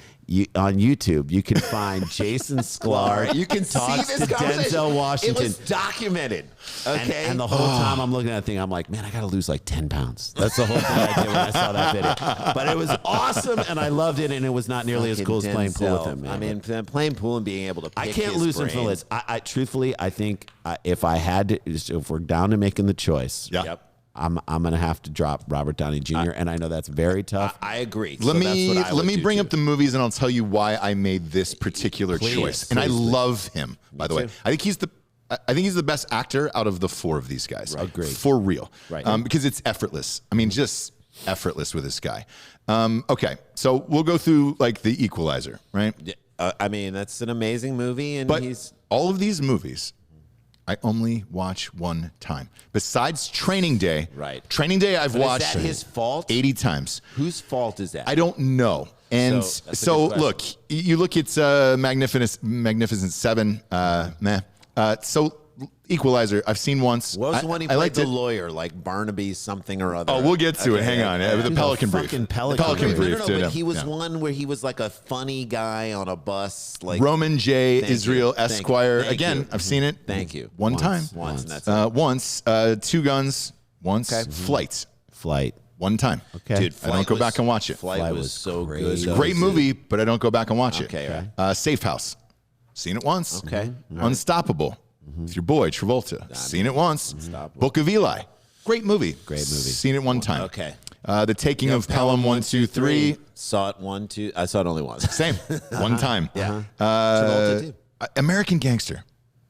on YouTube, you can find Jason Sklar. You can talks see this to Denzel Washington. It was documented. Okay. And the whole time I'm looking at that thing, I'm like, man, I got to lose like 10 pounds. That's the whole thing I did when I saw that video. But it was awesome, and I loved it, and it was not nearly as cool as playing pool with him. Man. I mean, playing pool and being able to pick I can't his lose him brain. for this. I truthfully, I think if we're down to making the choice, Yep. I'm going to have to drop Robert Downey Jr., and I know that's very tough. I agree. Let me bring up the movies, and I'll tell you why I made this particular choice. And I love him, by the way. I think he's the best actor out of the four of these guys. Right. Agreed. For real. Right. Because it's effortless. I mean, just effortless with this guy. Okay, so we'll go through like The Equalizer, right? I mean, that's an amazing movie, and But he's all of these movies, I only watch one time. Besides Training Day. Right. Training Day I've watched Is that his fault? 80 times. Whose fault is that? I don't know. And So, that's a so good question. look, you look at Magnificent Seven, meh. So Equalizer, I've seen once. What was the one he I played liked the it. lawyer, like Barnaby something or other? Oh, we'll get to it. Hang on. The Pelican Brief. fucking The Pelican Pelican Brief. Brief. But he was one where he was like a funny guy on a bus. Like Roman J. Thank Israel you. Thank you. Esquire. Thank Again, you. I've seen it. Thank you. One time. Once, and that's it. Once. Two Guns. Once. Flight. Flight. One time. Okay. Dude, I don't go back and watch it. Flight was so good. though. Great movie, but I don't go back and watch Okay, it. right. Safe House. Seen it once. Okay. Unstoppable. With your boy, Travolta. Seen it once. Book of Eli. Great movie. Great movie. Seen it one time. Okay. The Taking of Pelham 1, 2, 3. Saw it 1, 2. I saw it only once. Same. One time. Yeah. Travolta too. American Gangster.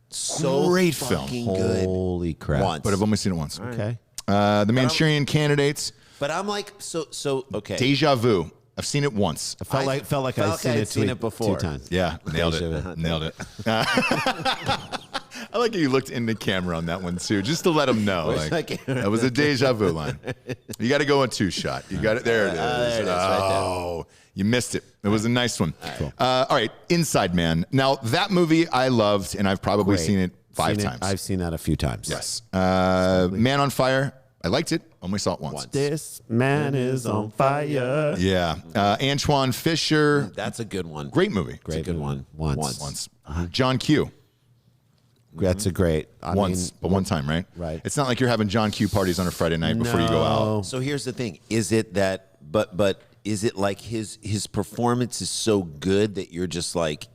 So Great film. fucking good. Holy crap. Once. But I've only seen it once. Okay. The Manchurian Candidates. But I'm like, so okay. Deja Vu. I've seen it once. Felt like I'd seen it before. 2 times. Yeah, nailed it. Nailed it. I like how you looked in the camera on that one too, just to let them know. Like, that was a deja vu line. You got to go a 2-shot. You got it. There it is. There it is, right there. You missed it. It was a nice one. All right, Inside Man. Now that movie I loved, and I've probably seen it 5 times. I've seen that a few times. Yes. Man on Fire. I liked it. Only saw it once. This man is on fire. Yeah. Antoine Fisher. That's a good one. Great movie. Great, good one. Once. John Q. That's a great. But one time, right? Right. It's not like you're having John Q parties on a Friday night before you go out. So here's the thing: is it that? But is it like his performance is so good that you're just like,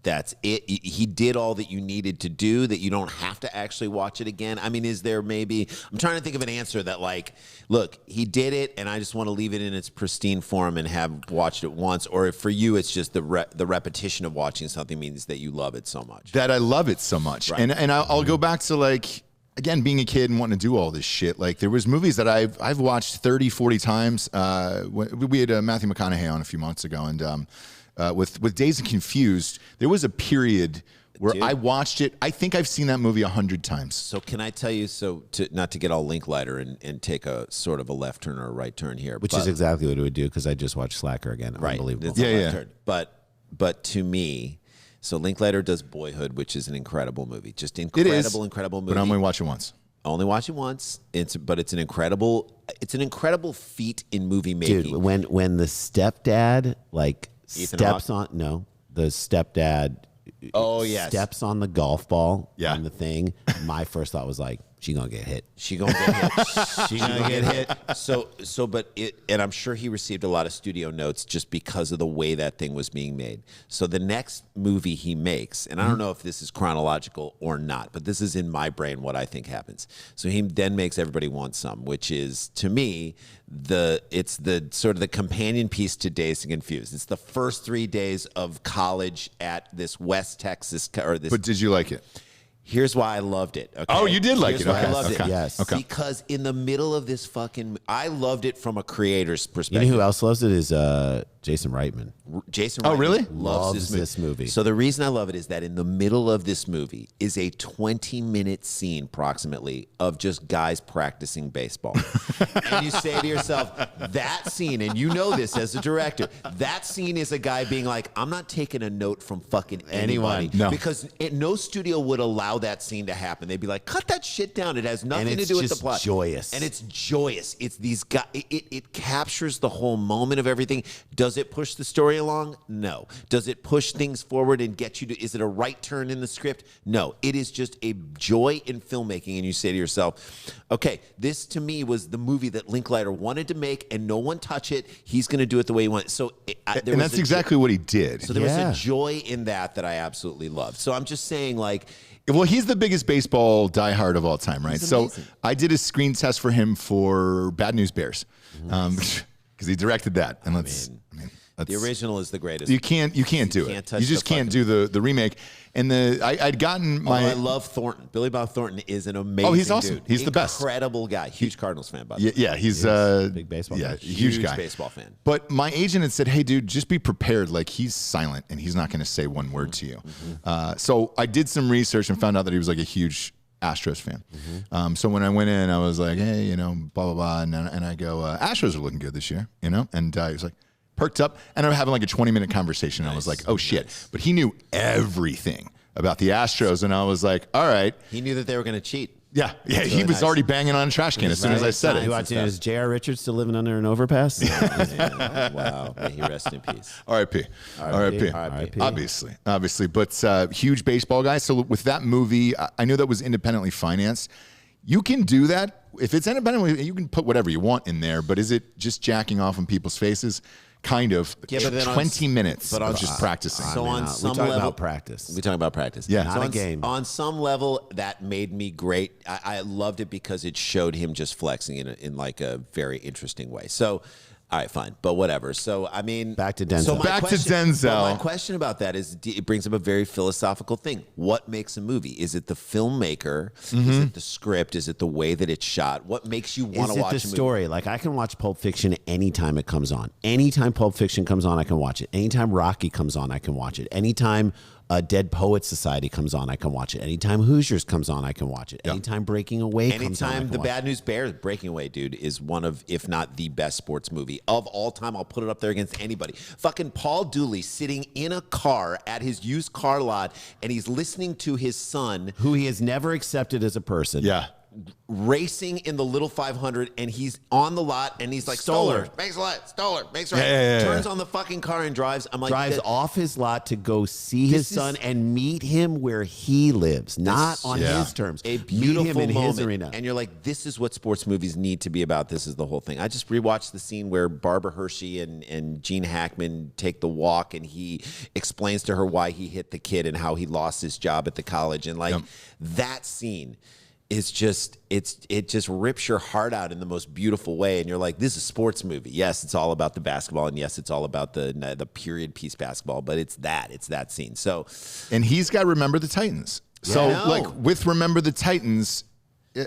that's it? He did all that you needed to do, that you don't have to actually watch it again. I mean, is there maybe? I'm trying to think of an answer that like, look, he did it, and I just want to leave it in its pristine form and have watched it once. Or if for you, it's just the repetition of watching something means that you love it so much. That I love it so much. Right. And I'll go back to like, again, being a kid and wanting to do all this shit. Like there was movies that I've watched 30, 40 times. We had Matthew McConaughey on a few months ago, and with Dazed and Confused, there was a period where I watched it. I think I've seen that movie 100 times. So can I tell you, not to get all Linklater and take a sort of a left turn or a right turn here. Which is exactly what it would do because I just watched Slacker again. Right. Unbelievable. It's a left turn. But to me, so Linklater does Boyhood, which is an incredible movie. Just incredible movie. But I only watch it once. Only watch it once. It's an incredible feat in movie making. Dude, when the stepdad like Ethan steps Hawke? on the stepdad Oh, yes. steps on the golf ball Yeah. on the thing, my first thought was like, She gonna get hit. She gonna get hit. She gonna get hit. And I'm sure he received a lot of studio notes just because of the way that thing was being made. So the next movie he makes, and I don't know if this is chronological or not, but this is in my brain what I think happens. So he then makes Everybody Wants Some, which is, to me, it's the sort of the companion piece to Dazed and Confused. It's the first 3 days of college at this West Texas But did you like it? Here's why I loved it. Okay? Oh, you did like Here's it. Why Okay. I loved Okay. it. Yes. Okay. Because in the middle of this I loved it from a creator's You perspective. know who else loves it is Jason Reitman. Jason Oh, Reitman really? loves this movie. So the reason I love it is that in the middle of this movie is a 20-minute scene approximately of just guys practicing baseball. And you say to yourself, that scene, and you know this as a director, that scene is a guy being like, I'm not taking a note from fucking anybody. No. Because no studio would allow that scene to happen. They'd be like, cut that shit down. It has nothing to do with the plot. Joyous. And it's joyous. It's these guys. It captures the whole moment of everything. Does it push the story along? No. Does it push things forward and get you to? Is it a right turn in the script? No. It is just a joy in filmmaking. And you say to yourself, okay, this to me was the movie that Linklater wanted to make, and no one touch it. He's going to do it the way he wants. So, And that's exactly what he did. So there was a joy in that I absolutely loved. So I'm just saying, like. Well, he's the biggest baseball diehard of all time, right? So I did a screen test for him for Bad News Bears, because he directed that. And The original is the greatest. You can't do it. Touch You just can't do the remake. And I'd gotten my. I love Thornton. Billy Bob Thornton is an amazing. Oh, he's awesome. Dude. He's the best. Incredible guy. Huge Cardinals fan, by the way. Yeah, he's big baseball Yeah, fan. huge guy. Baseball fan. But my agent had said, "Hey, dude, just be prepared. Like he's silent and he's not going to say one word to you." So I did some research and found out that he was like a huge Astros fan. So when I went in, I was like, "Hey, you know, blah blah blah," and I go, "Astros are looking good this year," you know, and he was like. Perked up, and I'm having like a 20-minute conversation. And I was like, "Oh shit!" But he knew everything about the Astros, and I was like, "All right." He knew that they were going to cheat. Yeah. He was already banging on a trash can as soon as I said it. You watching? Is J.R. Richards still living under an overpass? Wow. May he rest in peace. R.I.P. R.I.P. Obviously, but huge baseball guy. So with that movie, I knew that was independently financed. You can do that if it's independently. You can put whatever you want in there, but is it just jacking off in people's faces? Kind of. Yeah, but then 20 minutes but of just practicing. So on some we talk level, about practice. We talk about practice. Yeah. Not so a on, game. On some level, that made me great. I loved it because it showed him just flexing in like a very interesting way. So. All right, fine, but whatever. So, I mean, Back to Denzel. So my Back to question- Denzel. but my question about that is, it brings up a very philosophical thing. What makes a movie? Is it the filmmaker? Is it the script? Is it the way that it's shot? What makes you want Is to it watch the a movie? story? Like I can watch Pulp Fiction anytime it comes on. Anytime Pulp Fiction comes on, I can watch it. Anytime Rocky comes on, I can watch it. Anytime Dead Poets Society comes on, I can watch it. Anytime Hoosiers comes on, I can watch it. Anytime Breaking Away comes on, I Anytime can the watch Bad News Bears, Breaking Away, dude, is one of, if not the best sports movie of all time. I'll put it up there against anybody. Fucking Paul Dooley sitting in a car at his used car lot, and he's listening to his son it. Who he has never accepted as a person. Yeah. racing in the little 500, and he's on the lot, and he's like, Stoller, makes a lot, Stoller, makes right. Yeah. Turns on the fucking car and drives. I'm like, Drives off his lot to go see his son and meet him where he lives, not on his terms. A Meet beautiful him in moment. his arena. And you're like, this is what sports movies need to be about. This is the whole thing. I just rewatched the scene where Barbara Hershey and Gene Hackman take the walk, and he explains to her why he hit the kid and how he lost his job at the college. And like that scene is just, it just rips your heart out in the most beautiful way. And you're like, this is a sports movie. Yes, it's all about the basketball, and yes, it's all about the period piece basketball, but it's that scene. So, And he's got Remember the Titans. So like with Remember the Titans,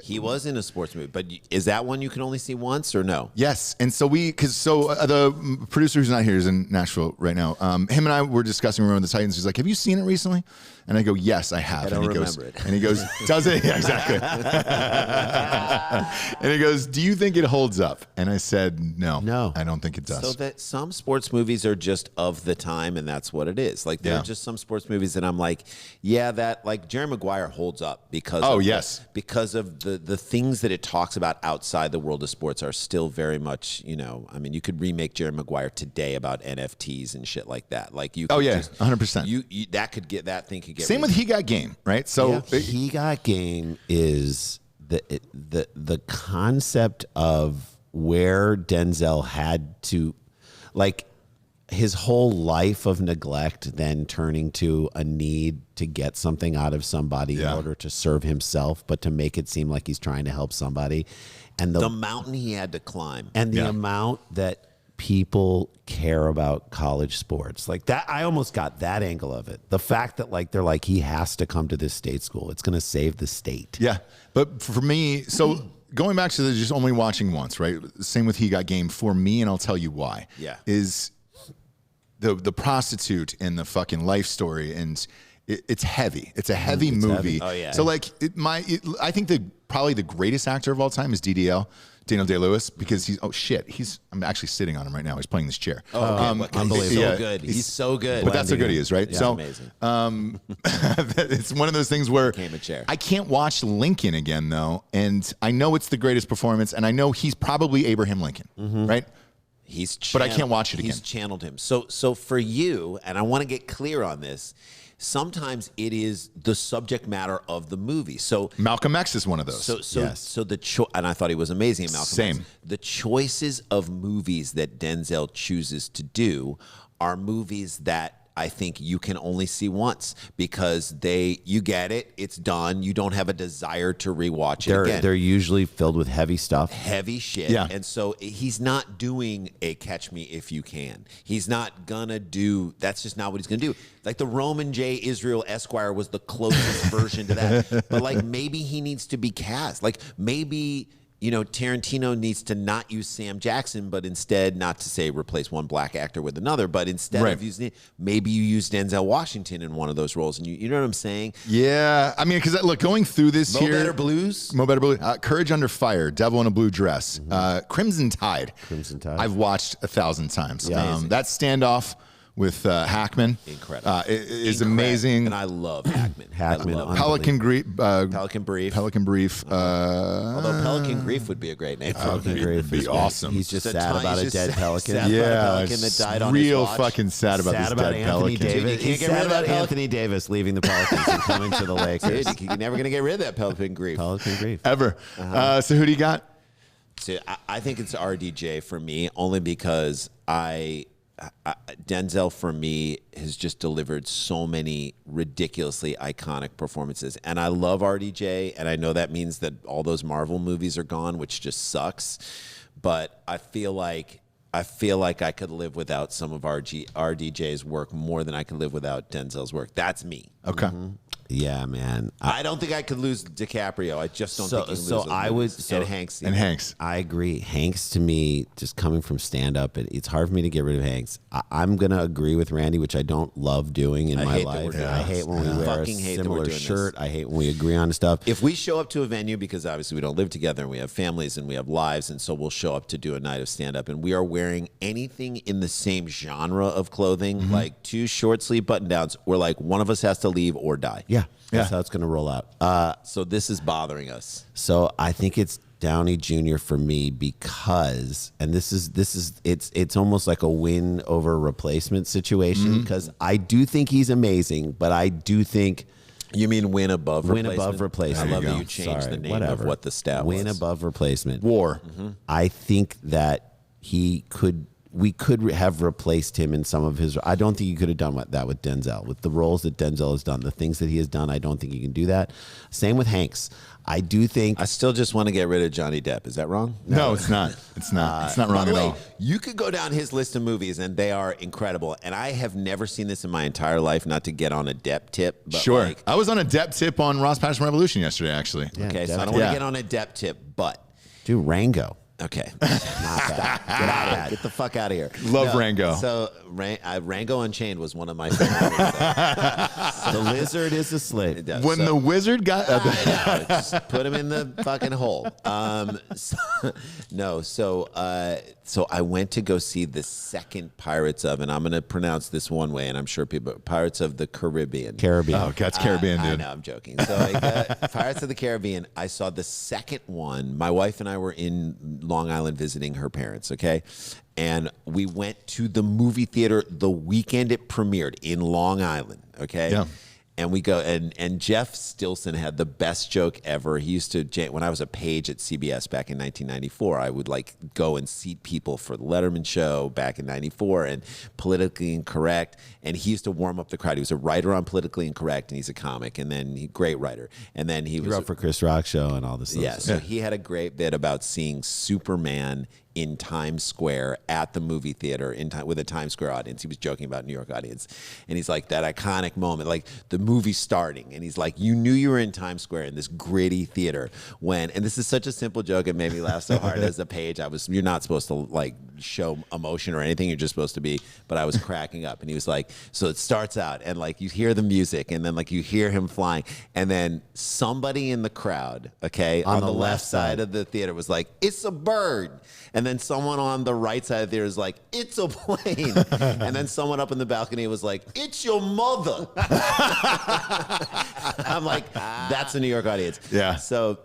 he was in a sports movie, but is that one you can only see once or no? yes. And so the producer who's not here is in Nashville right now. Him and I were discussing Remember the Titans. He's like, have you seen it recently? And I go, yes, I have. I don't and he remember goes, it. And he goes, does it? Yeah, exactly. And he goes, do you think it holds up? And I said, no, I don't think it does. So that some sports movies are just of the time, and that's what it is. Like there are just some sports movies that I'm like, yeah, that like Jerry Maguire holds up because because of the things that it talks about outside the world of sports are still very much, I mean, you could remake Jerry Maguire today about NFTs and shit like that. Like you could 100%. That thing could get Same with He Got Game, right? So He Got Game is the concept of where Denzel had to, like, his whole life of neglect then turning to a need to get something out of somebody in order to serve himself, but to make it seem like he's trying to help somebody. And the mountain he had to climb. And the amount that people care about college sports. Like that, I almost got that angle of it. The fact that like they're like, he has to come to this state school. It's going to save the state. Yeah. But for me, so going back to the just only watching once, right? Same with He Got Game for me, and I'll tell you why. Yeah. Is the prostitute and the fucking life story, and it's heavy. It's a heavy movie. Heavy. Oh yeah. So like I think probably the greatest actor of all time is DDL. Daniel Day-Lewis, because I'm actually sitting on him right now. He's playing this chair. Unbelievable. He's so good. He's so good. But that's how good he is, right? Yeah, so amazing. It's one of those things where Became a chair. I can't watch Lincoln again though, and I know it's the greatest performance, and I know he's probably Abraham Lincoln, right? But I can't watch it again. He's channeled him. So for you, and I want to get clear on this, sometimes it is the subject matter of the movie. So Malcolm X is one of those. So and I thought he was amazing in Malcolm Same. X. The choices of movies that Denzel chooses to do are movies that I think you can only see once because you get it, it's done. You don't have a desire to rewatch it again. They're usually filled with heavy stuff. Heavy shit. Yeah. And so he's not doing a Catch Me If You Can. He's not gonna do, that's just not what he's gonna do. Like the Roman J. Israel Esquire was the closest version to that. But like maybe he needs to be cast. Like maybe, Tarantino needs to not use Sam Jackson, but instead, not to say replace one black actor with another, but instead of using, maybe you use Denzel Washington in one of those roles. And you know what I'm saying? Yeah. I mean, because look, going through this Mo Better Blues. Courage Under Fire, Devil in a Blue Dress, Crimson Tide. I've watched 1,000 times. That standoff with Hackman, incredible, is amazing, and I love Hackman. Pelican Brief. Pelican Brief. Although Pelican Grief would be a great name. Pelican Grief would be awesome. He's just sad about a dead pelican. Sad about a pelican that died on his watch. Fucking sad about this dead pelican. Davis. He's sad about Anthony Davis leaving the Pelicans and coming to the Lakers. Dude, you're never gonna get rid of that Pelican Grief. Ever. So who do you got? So I think it's RDJ for me, only because Denzel for me has just delivered so many ridiculously iconic performances, and I love RDJ, and I know that means that all those Marvel movies are gone, which just sucks. But I feel like I could live without some of RDJ's work more than I could live without Denzel's work. That's me. Okay. Yeah, man. I don't think I could lose DiCaprio. I just don't think he can lose. And Hanks. And Hanks. I agree. Hanks, to me, just coming from stand-up, it's hard for me to get rid of Hanks. I'm going to agree with Randy, which I don't love doing in my life. I hate when we wear a similar shirt. I hate when we agree on stuff. If we show up to a venue, because obviously we don't live together and we have families and we have lives, and so we'll show up to do a night of stand-up, and we are wearing anything in the same genre of clothing, like 2 short-sleeve button-downs, we're like, one of us has to leave or die. Yeah. That's how it's going to roll out. So this is bothering us. So I think it's Downey Jr. for me because, and it's almost like a win over replacement situation because I do think he's amazing, but I do think. You mean win above replacement? I love that you changed the name of what the stat was. Win above replacement. War. I think that we could have replaced him in some of his. I don't think you could have done that with Denzel. With the roles that Denzel has done, the things that he has done, I don't think you can do that. Same with Hanks. I do think. I still just want to get rid of Johnny Depp. Is that wrong? No, it's not. It's not. It's not wrong at all. You could go down his list of movies, and they are incredible. And I have never seen this in my entire life. Not to get on a Depp tip, but sure. I was on a Depp tip on Ross Passion Revolution yesterday, actually. Yeah, okay, so I don't want to get on a Depp tip, but do Rango. Okay. Not that. Get out of here. Get the fuck out of here. Love Rango. So Rango Unchained was one of my favorites. The lizard is a slave. When the wizard got... I know, just put him in the fucking hole. So I went to go see the second Pirates of, and I'm going to pronounce this one way, and I'm sure people... Pirates of the Caribbean. Oh, that's Caribbean, dude. I know, I'm joking. So Pirates of the Caribbean, I saw the second one. My wife and I were in Long Island visiting her parents, okay? And we went to the movie theater the weekend it premiered in Long Island, okay? Yeah. And we go, and Jeff Stilson had the best joke ever. He used to, when I was a page at CBS back in 1994, I would like go and seat people for the Letterman show back in 94 and Politically Incorrect. And he used to warm up the crowd. He was a writer on Politically Incorrect, and he's a comic, and then great writer. And then he was up for Chris Rock show and all this stuff. Yeah, so he had a great bit about seeing Superman in Times Square at the movie theater with a Times Square audience. He was joking about New York audience. And he's like, that iconic moment, like the movie starting. And he's like, you knew you were in Times Square in this gritty theater when, and this is such a simple joke, it made me laugh so hard as a page. You're not supposed to like show emotion or anything. You're just supposed to be, but I was cracking up. And he was like, so it starts out and like you hear the music and then like you hear him flying. And then somebody in the crowd, okay, on the left side of the theater was like, it's a bird. And then someone on the right side of the theater is like, it's a plane. And then someone up in the balcony was like, it's your mother. I'm like, that's a New York audience. Yeah. So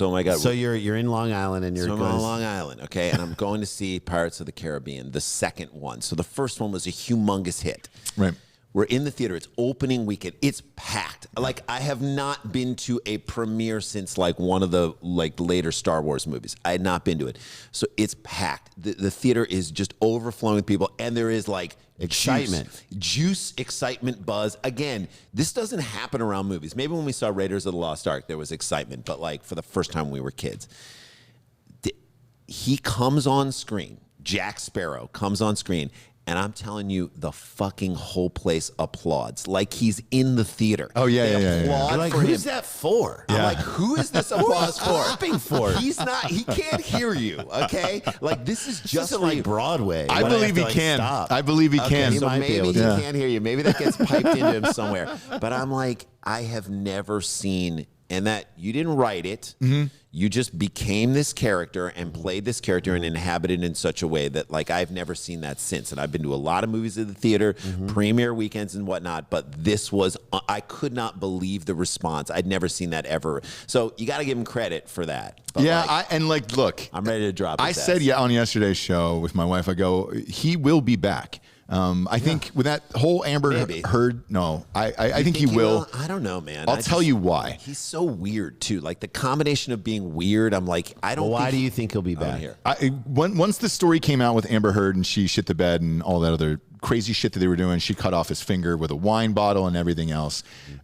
oh my God. So you're in Long Island and I'm on Long Island, okay? And I'm going to see Pirates of the Caribbean, the second one. So the first one was a humongous hit. Right. We're in the theater. It's opening weekend. It's packed. Like I have not been to a premiere since like one of the like later Star Wars movies. I had not been to it. So it's packed. The theater is just overflowing with people, and there is like excitement, juice, excitement, buzz. Again, this doesn't happen around movies. Maybe when we saw Raiders of the Lost Ark, there was excitement, but like for the first time when we were kids, he comes on screen. Jack Sparrow comes on screen. And I'm telling you, the fucking whole place applauds like he's in the theater. Oh yeah, they applaud You're like, for who's him. that for? I'm like, who is this applause for? Clapping for? He's not. He can't hear you. Okay, like this is just Isn't for like you. Broadway. I When believe have he to, can. stop. I believe he can. He So might be maybe able he to. can't hear you. Maybe that gets piped into him somewhere. But I'm like, I have never seen, and that you didn't write it. Mm-hmm. You just became this character and played this character and inhabited in such a way that like I've never seen that since. And I've been to a lot of movies at the theater, premiere weekends and whatnot, but this was, I could not believe the response. I'd never seen that ever. So you got to give him credit for that. But Yeah, look, I'm ready to drop I his said ass. on yesterday's show with my wife, I go, he will be back. I think with that whole Amber Maybe. Heard, no, I think he Think will. I don't know, man. I'll tell you why. He's so weird too. Like the combination of being weird, I'm like, I don't. Well, why think do you think he'll be back? here? Once the story came out with Amber Heard and she shit the bed and all that other crazy shit that they were doing, she cut off his finger with a wine bottle and everything else.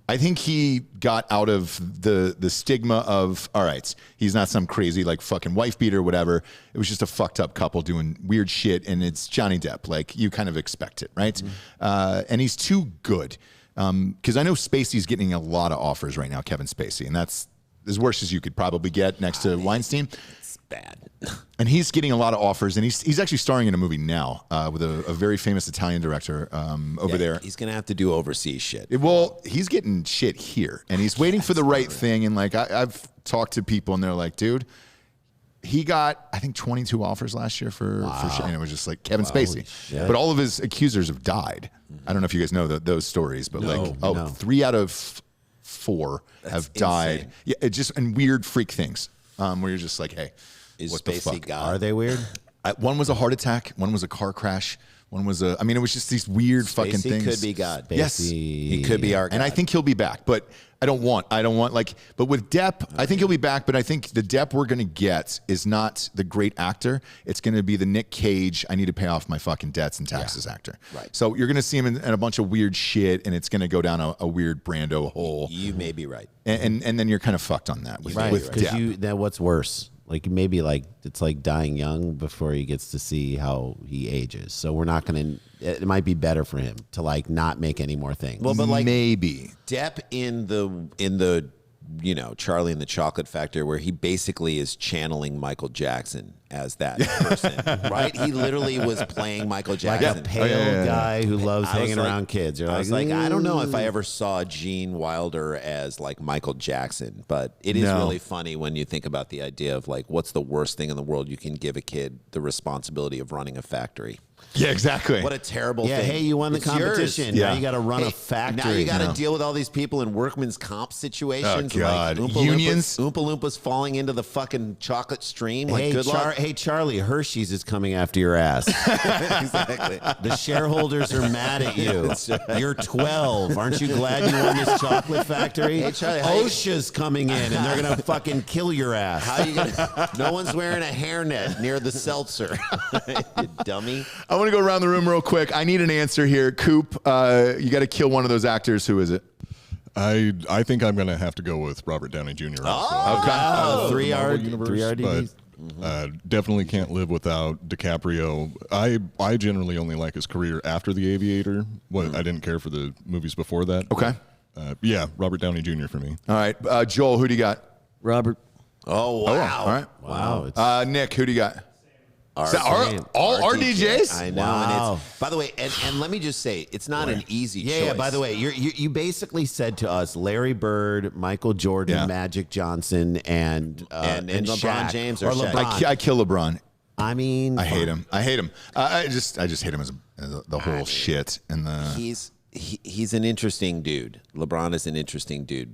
I think he got out of the stigma of, all right, he's not some crazy like fucking wife beater or whatever. It was just a fucked up couple doing weird shit, and it's Johnny Depp. Like you kind of expect it, right? And he's too good. Because I know Spacey's getting a lot of offers right now, Kevin Spacey, and that's as worse as you could probably get next to Weinstein. It's bad. And he's getting a lot of offers, and he's actually starring in a movie now with a very famous Italian director over there. He's gonna have to do overseas shit. Well, he's getting shit here, and he's waiting for the right thing. And like I've talked to people, and they're like, dude, he got I think 22 offers last year for shit, and it was just like Kevin Spacey. But all of his accusers have died. I don't know if you guys know those stories, but No. 3 out of 4 have died. insane. Yeah, it just and weird freak things where you're just like, hey, Is what the Spacey fuck? God? Are they weird? One was a heart attack. One was a car crash. One was I mean, it was just these weird fucking Spacey things. could be God. Yes. He could be our God. And I think he'll be back, but I don't want like, but with Depp, I think he'll be back, but I think the Depp we're going to get is not the great actor. It's going to be the Nick Cage, I need to pay off my fucking debts and taxes actor. Right. So you're going to see him in a bunch of weird shit, and it's going to go down a weird Brando hole. You may be right. And then you're kind of fucked on that with, Right. with Because Depp. then what's worse? Like maybe like it's like dying young before he gets to see how he ages. So we're not going to. It might be better for him to like not make any more things. Well, but like Maybe. Depp in the Charlie and the Chocolate Factory, where he basically is channeling Michael Jackson as that person, right? He literally was playing Michael like Jackson. a pale guy who loves I was hanging like- around kids. You're I was like, I don't know if I "Ooh." ever saw Gene Wilder as like Michael Jackson, but it is No. really funny when you think about the idea of like, what's the worst thing in the world you can give a kid? The responsibility of running a factory. Yeah, exactly. What a terrible Yeah, thing. hey, you won the It's yours. competition. Yeah. Now you got to run Hey, a factory. Now you got to No. deal with all these people in workman's comp situations. Oh, God. Like Oompa Unions. Loompas falling into the fucking chocolate stream. Like, good luck. hey, Charlie, Hershey's is coming after your ass. Exactly. The shareholders are mad at you. You're 12. Aren't you glad you won this chocolate factory? Hey, Charlie, OSHA's coming in, and they're going to fucking kill your ass. How you gonna, no one's wearing a hairnet near the seltzer. You dummy. I want to go around the room real quick. I need an answer here. Coop, you got to kill one of those actors. Who is it? I think I'm going to have to go with Robert Downey Jr. Oh, also. three Universe, RDBs. but definitely can't live without DiCaprio. I generally only like his career after The Aviator. I didn't care for the movies before that. Okay. Yeah, Robert Downey Jr. for me. All right. Joel, who do you got? Robert. Oh, wow. All right. Nick, who do you got? All RDJs? I know. Wow. And it's, by the way, and let me just say, it's not an easy choice. Yeah, by the way, you basically said to us Larry Bird, Michael Jordan, Magic Johnson, and LeBron Shaq. James or or Shaq. LeBron. I kill LeBron. I mean, I hate him. I just hate him as the whole shit and the. He's an interesting dude. LeBron is an interesting dude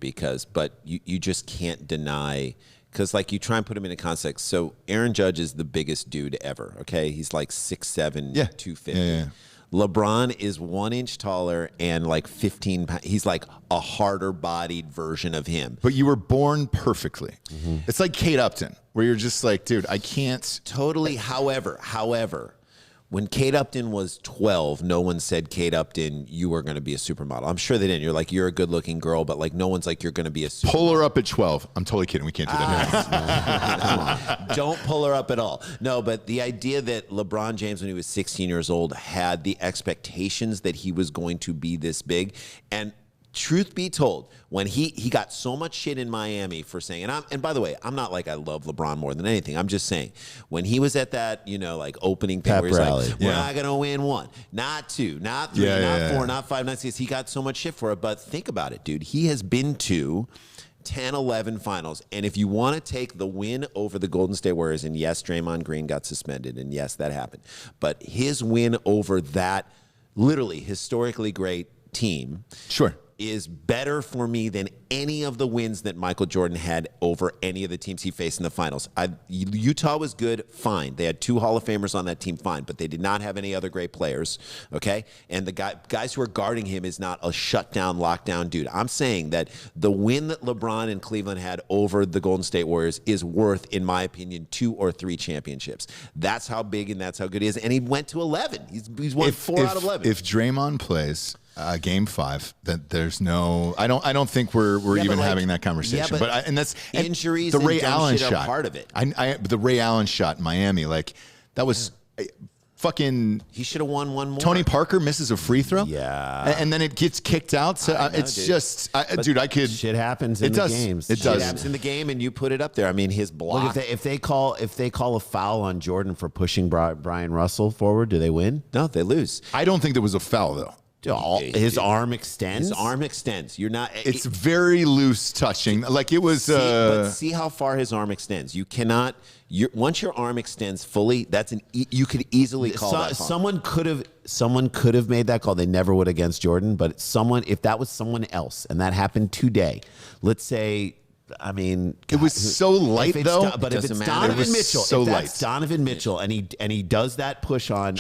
but you just can't deny. Because, like, you try and put him in a context. So, Aaron Judge is the biggest dude ever, okay? He's like 6'7", 250. Yeah. LeBron is 1 inch taller and like 15 pounds. He's like a harder-bodied version of him. But you were born perfectly. It's like Kate Upton, where you're just like, dude, I can't. Totally. However, when Kate Upton was 12, no one said, Kate Upton, you are going to be a supermodel. I'm sure they didn't. You're like, you're a good-looking girl, but like no one's like, you're going to be a supermodel. Pull her up at 12. I'm totally kidding. We can't do that. Come on. Don't pull her up at all. No, but the idea that LeBron James, when he was 16 years old, had the expectations that he was going to be this big. And truth be told, when he got so much shit in Miami for saying, and by the way, I'm not like I love LeBron more than anything. I'm just saying, when he was at that, like opening thing Pep where he's rally. like, we're not going to win 1, not 2, not 3, not 4, not 5, not 6. He got so much shit for it. But think about it, dude. He has been to 10, 11 finals. And if you want to take the win over the Golden State Warriors, and yes, Draymond Green got suspended, and yes, that happened. But his win over that literally historically great team. Sure. Is better for me than any of the wins that Michael Jordan had over any of the teams he faced in the finals. Utah was good, fine. They had 2 Hall of Famers on that team, fine. But they did not have any other great players, okay? And the guys who are guarding him is not a shutdown, lockdown dude. I'm saying that the win that LeBron and Cleveland had over the Golden State Warriors is worth, in my opinion, 2 or 3 championships. That's how big and that's how good he is. And he went to 11. He's won 4 out of 11. If Draymond plays Game 5, that there's no. I don't think we're even having that conversation. Yeah, but that's injuries. The Ray and Allen shit shot. Are part of it. The Ray Allen shot in Miami, like that was fucking. He should have won 1 more. Tony Parker misses a free throw. Yeah, and then it gets kicked out. So it's dude. just, dude. I could. shit happens in the games. It Shit does. happens in the game, and you put it up there. I mean, his block. Look, if they call a foul on Jordan for pushing Brian Russell forward, do they win? No, they lose. I don't think there was a foul though. His arm extends. His arm extends. You're not. It's very loose touching. Like it was. But see how far his arm extends. You cannot. Once your arm extends fully, that's you could easily call that. Someone could have made that call. They never would against Jordan. But if that was someone else, and that happened today, let's say. I mean, it was so light though. But if it's matter. Donovan Mitchell, so if light. that's Donovan Mitchell, and he does that push on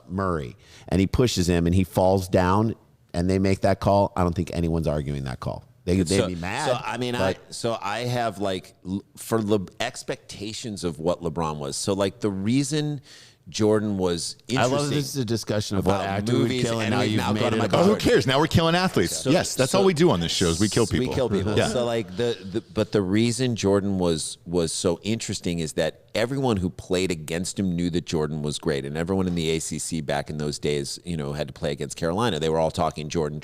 Murray, and he pushes him, and he falls down, and they make that call, I don't think anyone's arguing that call. They'd be mad. So I mean, I have like for the expectations of what LeBron was. So like the reason Jordan was interesting. I love this is a discussion of what about actor would movies, kill, and and now we've you've now made gone to it my about Who Jordan. cares? Now we're killing athletes. Yes, that's all we do on this show is we kill people. We kill people. Yeah. So like but the reason Jordan was so interesting is that everyone who played against him knew that Jordan was great, and everyone in the ACC back in those days, had to play against Carolina. They were all talking Jordan.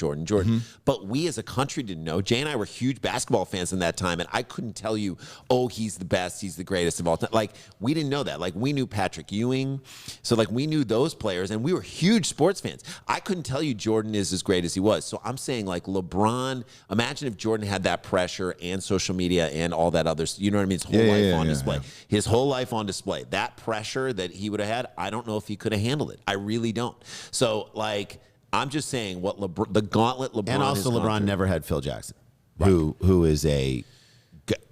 But we as a country didn't know. Jay and I were huge basketball fans in that time, and I couldn't tell you, oh, he's the best, he's the greatest of all time. Like we didn't know that. Like we knew Patrick Ewing, so like we knew those players, and we were huge sports fans. I couldn't tell you Jordan is as great as he was. So I'm saying like LeBron. Imagine if Jordan had that pressure and social media and all that other. You know what I mean? His whole life on display. Yeah. His whole life on display. That pressure that he would have had, I don't know if he could have handled it. I really don't. So, like, I'm just saying what the gauntlet LeBron and also has LeBron never had Phil Jackson, who is a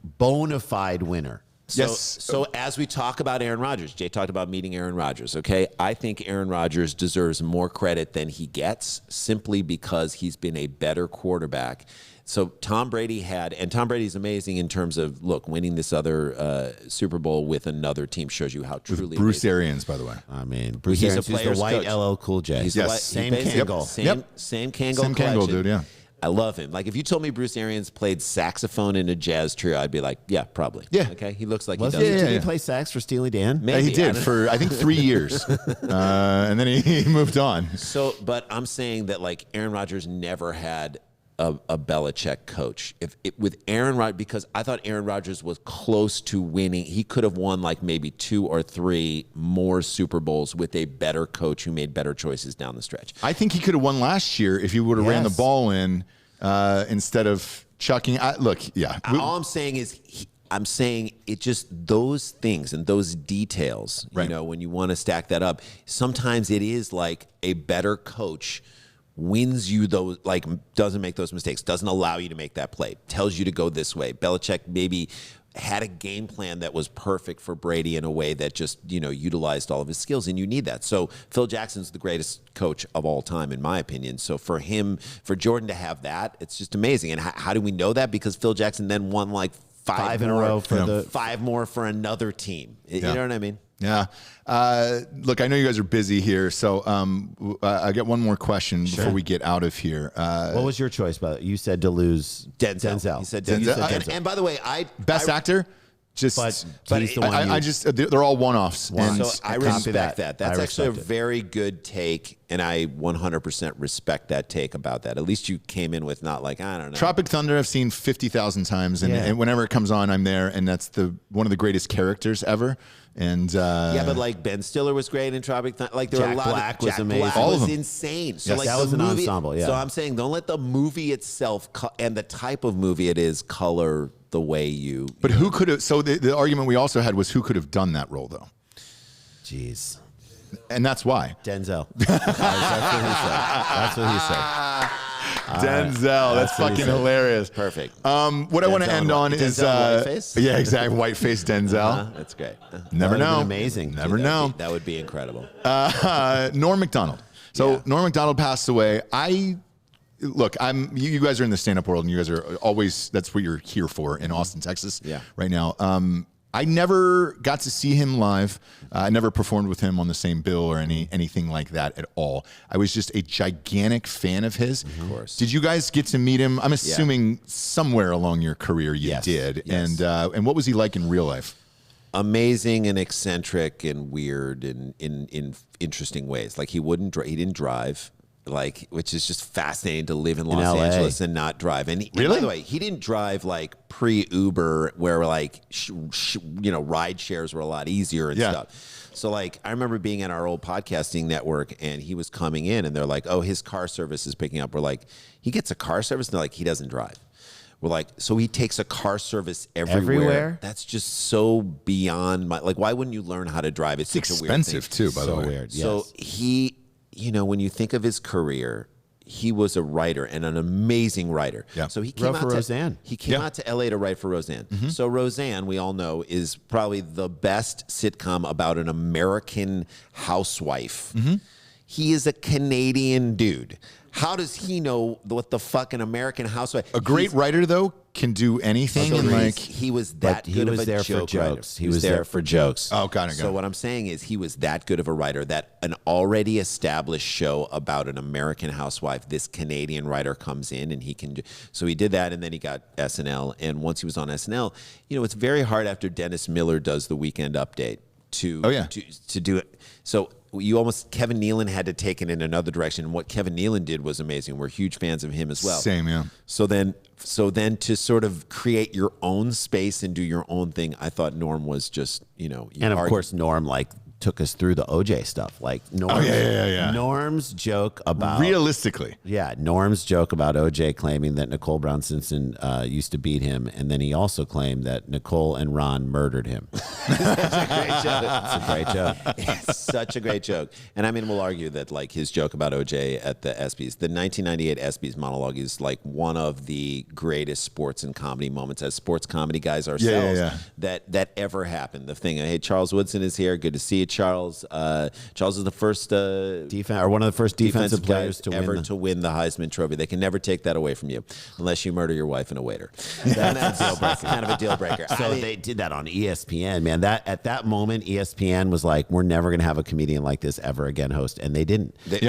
bona fide winner. So as we talk about Aaron Rodgers, Jay talked about meeting Aaron Rodgers, okay? I think Aaron Rodgers deserves more credit than he gets simply because he's been a better quarterback. So Tom Brady's amazing in terms of, look, winning this other Super Bowl with another team shows you how truly with Bruce Arians, by the way. I mean, Bruce Arians is the white coach. LL Cool J. He's Same Kangol. Same Kangol Same Kangol, dude, yeah. I love him. Like, if you told me Bruce Arians played saxophone in a jazz trio, I'd be like, yeah, probably. Yeah. Okay, he looks like Did he does. he play sax for Steely Dan? Maybe. He did for, I think, 3 years. And then he moved on. So, but I'm saying that, like, Aaron Rodgers never had a Belichick coach. With Aaron Rodgers, because I thought Aaron Rodgers was close to winning. He could have won like maybe 2 or 3 more Super Bowls with a better coach who made better choices down the stretch. I think he could have won last year if he would have ran the ball in instead of chucking. All I'm saying is, I'm saying it just, those things and those details, right. You know, when you want to stack that up, sometimes it is like a better coach wins you those, like, doesn't make those mistakes, doesn't allow you to make that play, tells you to go this way. Belichick maybe had a game plan that was perfect for Brady in a way that just, you know, utilized all of his skills, and you need that. So Phil Jackson's the greatest coach of all time, in my opinion. So for Jordan to have that, it's just amazing. And how do we know that? Because Phil Jackson then won like five in a row for 5 more for another team. You know what I mean? Yeah. Look, I know you guys are busy here, so I get one more question before we get out of here. What was your choice? You said to lose Denzel. He said Denzel. And by the way, Best actor? But he's the one they're all one-offs. And so I respect that. That's actually a very good take, and I 100% respect that take about that. At least you came in with not like, I don't know. Tropic Thunder I've seen 50,000 times, and whenever it comes on, I'm there, and that's one of the greatest characters ever. And but like Ben Stiller was great in Tropic Thunder. Like there were a lot Black of was amazing. Black All of was them. insane. So Yes, like that the was an movie, ensemble, yeah. So I'm saying, don't let the movie itself and the type of movie it is color the way you. But who could have? So the argument we also had was who could have done that role though, Jeez. and that's why Denzel. That's what he said. Denzel. That's fucking hilarious. Perfect. What I want to end on is Whiteface? yeah, exactly, whiteface Denzel. That's great. Never know. Amazing. Never know. That would be incredible. Norm MacDonald. So Norm MacDonald passed away. Look, you guys are in the stand-up world, and you guys are always, that's what you're here for in Austin, Texas right now. I never got to see him live. I never performed with him on the same bill or anything like that at all. I was just a gigantic fan of his. Of course. Did you guys get to meet him? I'm assuming somewhere along your career you did. Yes. And what was he like in real life? Amazing and eccentric and weird and in interesting ways. Like he didn't drive. Like, which is just fascinating to live in Los Angeles and not drive. And by the way, he didn't drive like pre-Uber, where like ride shares were a lot easier and stuff. So like, I remember being at our old podcasting network, and he was coming in, and they're like, "Oh, his car service is picking up." We're like, "He gets a car service?" And they're like, "He doesn't drive." We're like, so he takes a car service everywhere? That's just so beyond my, like, why wouldn't you learn how to drive? It's such expensive a weird thing. too, by the way. Weird. So he, when you think of his career, he was a writer and an amazing writer. Yeah. So he came out to Roseanne. He came out to LA to write for Roseanne. Mm-hmm. So Roseanne, we all know, is probably the best sitcom about an American housewife. Mm-hmm. He is a Canadian dude. How does he know what the fucking American housewife? A great writer though can do anything. So and like he was that But he good was of a there for joke writer. jokes. He was there for jokes. Oh, got it. So what I'm saying is, he was that good of a writer that an already established show about an American housewife, this Canadian writer comes in and he can do. So he did that, and then he got SNL. And once he was on SNL, it's very hard after Dennis Miller does the Weekend Update to do it. So Kevin Nealon had to take it in another direction. And what Kevin Nealon did was amazing. We're huge fans of him as well. Same, yeah. So then to sort of create your own space and do your own thing, I thought Norm was just, and of course, Norm, like took us through the OJ stuff. Like Norm's joke about Norm's joke about OJ claiming that Nicole Brown Simpson used to beat him, and then he also claimed that Nicole and Ron murdered him. That's a great joke. It's a great joke. It's such a great joke. And I mean, we'll argue that like his joke about OJ at the ESPYs, the 1998 ESPYs monologue is like one of the greatest sports and comedy moments as sports comedy guys ourselves that ever happened. The thing, hey, Charles Woodson is here. Good to see you, Charles. Charles is the first one of the first defensive players to win the Heisman Trophy. They can never take that away from you unless you murder your wife and a waiter. That's kind of a deal breaker. So they did that on ESPN, man. That at that moment, ESPN was like, "We're never going to have a comedian like this ever again host," and they didn't. They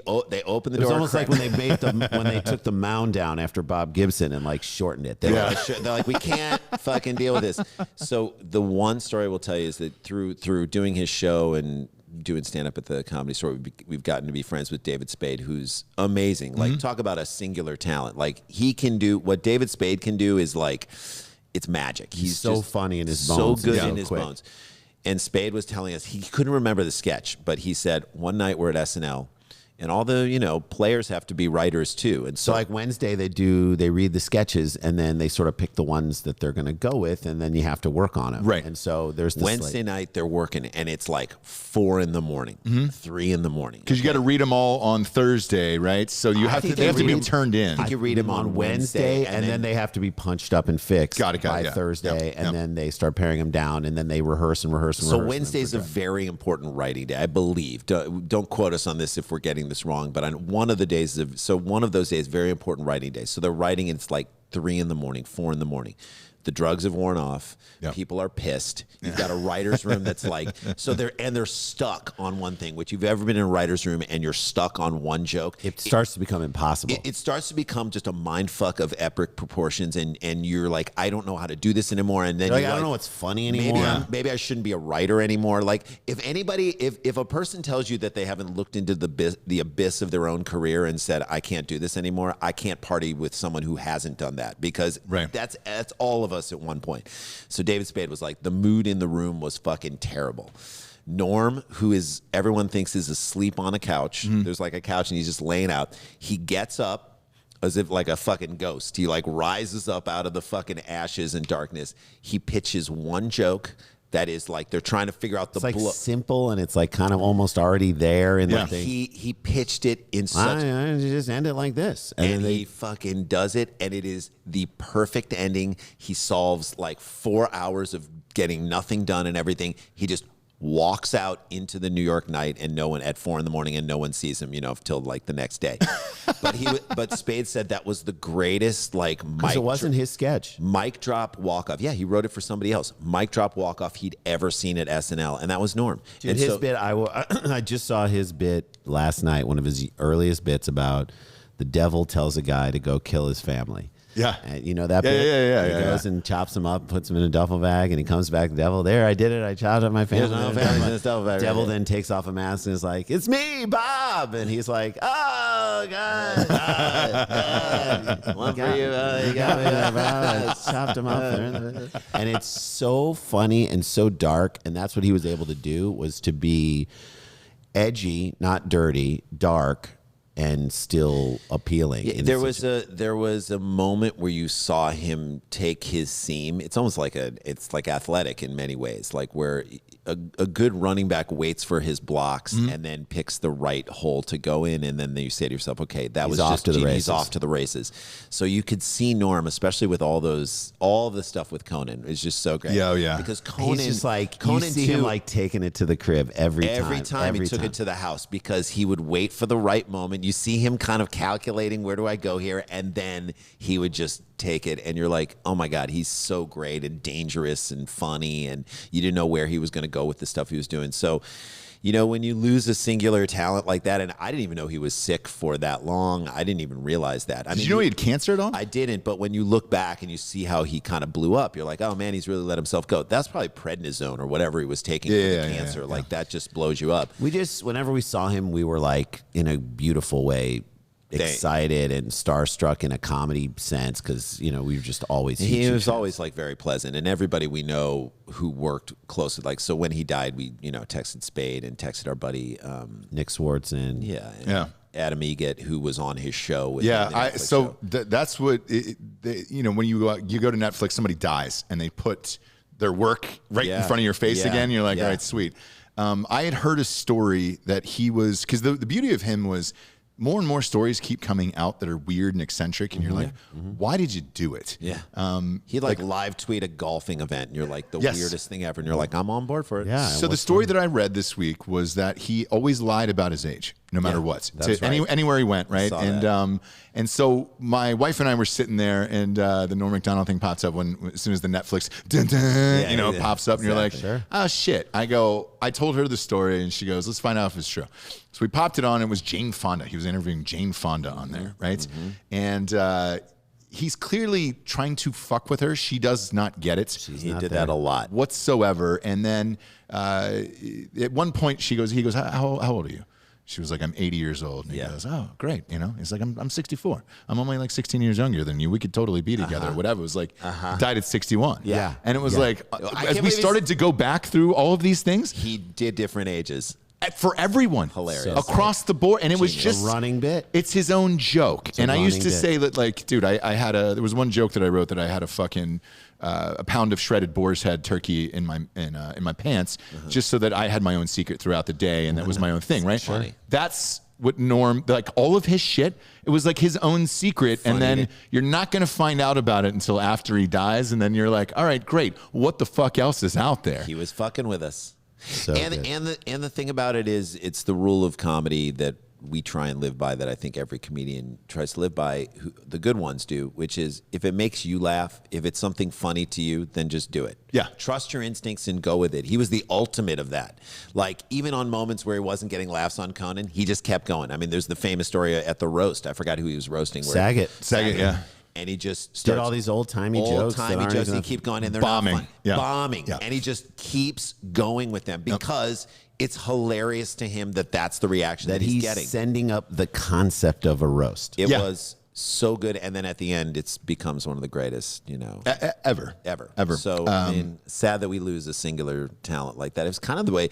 opened the door. It was almost like when they took the mound down after Bob Gibson and like shortened it. They're like, we can't fucking deal with this. So the one story I will tell you is that through doing his show and doing stand-up at the Comedy Store, we've gotten to be friends with David Spade, who's amazing. Like, talk about a singular talent. Like, he can do what David Spade can do is like, it's magic. He's so funny in his bones. So good in his bones. And Spade was telling us, he couldn't remember the sketch, but he said, one night we're at SNL, and all the, players have to be writers too. And so like Wednesday they read the sketches and then they sort of pick the ones that they're going to go with, and then you have to work on them. Right. And so there's this Wednesday night they're working, and it's like 4 a.m, 3 a.m. Because you got to read them all on Thursday, right? So they have to be turned in. I think you read them on Wednesday, and then they have to be punched up and fixed by Thursday, and then they start paring them down, and then they reverse. So Wednesday's a very important writing day, I believe. Don't quote us on this if we're getting this wrong, but on one of those days, very important writing day. So they're writing, and it's like 3 a.m, 4 a.m. The drugs have worn off. Yep. People are pissed. You've got a writer's room that's like, they're stuck on one thing, which you've ever been in a writer's room and you're stuck on one joke. It starts to become impossible. It starts to become just a mind fuck of epic proportions. And you're like, I don't know how to do this anymore. And then I don't know what's funny anymore. Maybe I shouldn't be a writer anymore. Like if a person tells you that they haven't looked into the abyss of their own career and said, I can't do this anymore, I can't party with someone who hasn't done that, because that's all of us at one point. So David Spade was like, the mood in the room was fucking terrible. Norm, who is everyone thinks is asleep on a couch, there's like a couch and he's just laying out, he gets up as if like a fucking ghost. He like rises up out of the fucking ashes and darkness. He pitches one joke that is like, they're trying to figure out the like simple, and it's like kind of almost already there in the thing. He pitched it in such... I just end it like this. And he fucking does it, and it is the perfect ending. He solves like 4 hours of getting nothing done and everything. He just walks out into the New York night, and no one at 4 a.m, and no one sees him, till like the next day. But Spade said that was the greatest, like, because it wasn't his sketch. Mic drop walk off. Yeah, he wrote it for somebody else. Mic drop walk off he'd ever seen at SNL, and that was Norm. Dude, and his bit, I just saw his bit last night. One of his earliest bits about the devil tells a guy to go kill his family. Yeah. You know that bit? Yeah. He goes and chops him up, puts him in a duffel bag, and he comes back, the devil, there, I did it. I chopped up my family. Devil then takes off a mask and is like, it's me, Bob. And he's like, oh, God. One for you. You got me there, Bob. I chopped him up. And it's so funny and so dark. And that's what he was able to do, was to be edgy, not dirty, dark, and still appealing. Yeah, there was a moment where you saw him take his seam. It's almost like it's like athletic in many ways, like where a good running back waits for his blocks and then picks the right hole to go in, and then you say to yourself, okay, he's off to the races. So you could see Norm, especially with all the stuff with Conan, is just so great. Yeah. Because Conan, he's just like, Conan, you see him like taking it to the crib every time he took it to the house, because he would wait for the right moment. You see him kind of calculating, where do I go here? And then he would just take it, and you're like, oh my God, he's so great and dangerous and funny, and you didn't know where he was going to go with the stuff he was doing. So, when you lose a singular talent like that, and I didn't even know he was sick for that long. I didn't even realize that. Did you know he had cancer at all? I didn't, but when you look back and you see how he kind of blew up, you're like, oh man, he's really let himself go. That's probably prednisone or whatever he was taking for the cancer. Like that just blows you up. Whenever we saw him, we were like, in a beautiful way, excited and starstruck in a comedy sense because we were just always. He was always like very pleasant, and everybody we know who worked closely. Like so, when he died, we texted Spade and texted our buddy Nick Swartzen. Yeah. Adam Egget, who was on his show. With show. That's what when you go to Netflix, somebody dies and they put their work right in front of your face again. You're like, all right, sweet. I had heard a story that he was, because the beauty of him was more and more stories keep coming out that are weird and eccentric, and you're like, why did you do it? Yeah. He'd like live tweet a golfing event, and you're like, the weirdest thing ever, and you're like, I'm on board for it. Yeah. So the story that I read this week was that he always lied about his age, no matter what. That's right. Anywhere he went, right? And so my wife and I were sitting there, and the Norm MacDonald thing pops up as soon as the Netflix pops up, and you're like, oh shit. I told her the story, and she goes, let's find out if it's true. So we popped it on. It was Jane Fonda. He was interviewing Jane Fonda on there, right? And he's clearly trying to fuck with her. She does not get it. He did that a lot whatsoever. And then at one point he goes, how old are you? She was like, I'm 80 years old. And he goes, oh, great. He's like, I'm 64. I'm only like 16 years younger than you. We could totally be together or whatever. It was like, died at 61. Yeah. And it was like, as we started to go back through all of these things. He did different ages. For everyone. Hilarious. Across the board. And it was just a running bit. It's his own joke. And I used to bit. say that, like, dude, there was one joke that I wrote that I had a fucking a pound of shredded boar's head turkey in my pants, just so that I had my own secret throughout the day, and that was my own thing, right? Funny. That's what Norm, like all of his shit, it was like his own secret, and then you're not going to find out about it until after he dies, and then you're like, all right, great. What the fuck else is out there? He was fucking with us. So and the thing about it is, it's the rule of comedy that we try and live by, that I think every comedian tries to live by, the good ones do, which is, if it makes you laugh, if it's something funny to you, then just do it. Yeah. Trust your instincts and go with it. He was the ultimate of that. Like, even on moments where he wasn't getting laughs on Conan, he just kept going. I mean, there's the famous story at the roast. I forgot who he was roasting. Saget, yeah. And he just did all these old-timey jokes. He keep going, and they're bombing. not fun. Yeah. Bombing. Yeah. And he just keeps going with them because it's hilarious to him that that's the reaction that he's getting. Sending up the concept of a roast. It was so good, and then at the end, it becomes one of the greatest, ever. So I mean, sad that we lose a singular talent like that. It was kind of the way,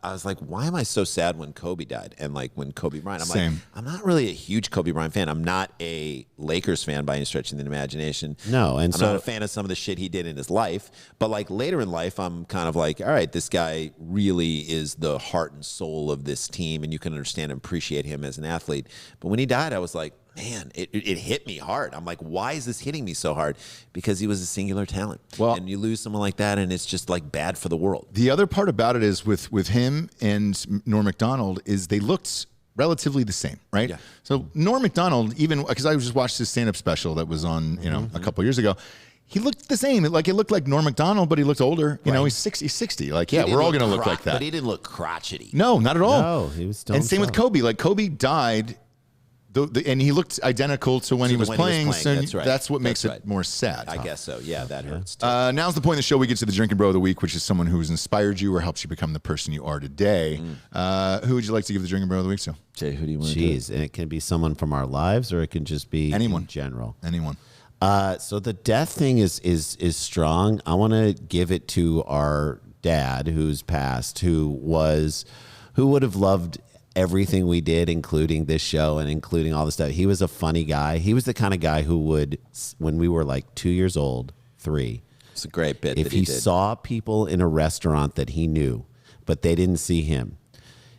I was like, why am I so sad when Kobe died? And like when Kobe Bryant, like, I'm not really a huge Kobe Bryant fan. I'm not a Lakers fan by any stretch of the imagination. No, and I'm not a fan of some of the shit he did in his life. But like later in life, I'm kind of like, all right, this guy really is the heart and soul of this team, and you can understand and appreciate him as an athlete. But when he died, I was like, man, it hit me hard. I'm like, why is this hitting me so hard? Because he was a singular talent. Well, and you lose someone like that, and it's just like bad for the world. The other part about it is with him and Norm MacDonald is they looked relatively the same, right? Yeah. So Norm MacDonald, even because I just watched his stand-up special that was on, a couple of years ago. He looked the same. Like, it looked like Norm MacDonald, but he looked older. He's 60. Like, yeah, we're all going to look like that. But he didn't look crotchety. No, not at all. No, he was still. And same with Kobe. Like, Kobe died. And he looked identical to when he was playing. So that's what makes it more sad. I guess so. Yeah, that hurts too. Now's the point of the show. We get to the Drinkin' Bro of the Week, which is someone who has inspired you or helps you become the person you are today. Who would you like to give the Drinkin' Bro of the Week to? Jay, who do you want to do? Jeez, and it can be someone from our lives, or it can just be anyone in general. Anyone. So the death thing is strong. I want to give it to our dad, who's passed, who would have loved everything we did, including this show and including all the stuff. He was a funny guy. He was the kind of guy who would, when we were like 2 years old, 3. It's a great bit. If he saw people in a restaurant that he knew, but they didn't see him,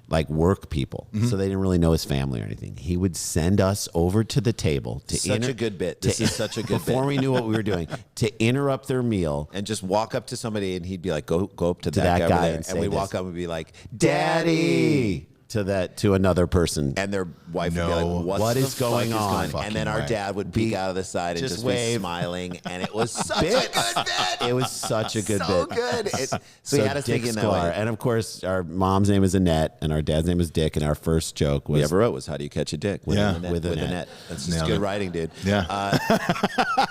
like work people, so they didn't really know his family or anything, he would send us over to the table to such a good bit. This is such a good before bit. we knew what we were doing, to interrupt their meal and just walk up to somebody, and he'd be like, "Go up to that guy," and we'd walk up and be like, "Daddy." To another person, and their wife would be like, what is going on? And then our dad would peek out of the side and just be smiling, and it was such a good bit. It was such a good so bit. Good. So he had us thinking that way. And of course, our mom's name is Annette, and our dad's name is Dick, and our first joke was... we ever wrote was, how do you catch a dick? With a net. That's just good writing, dude. Yeah.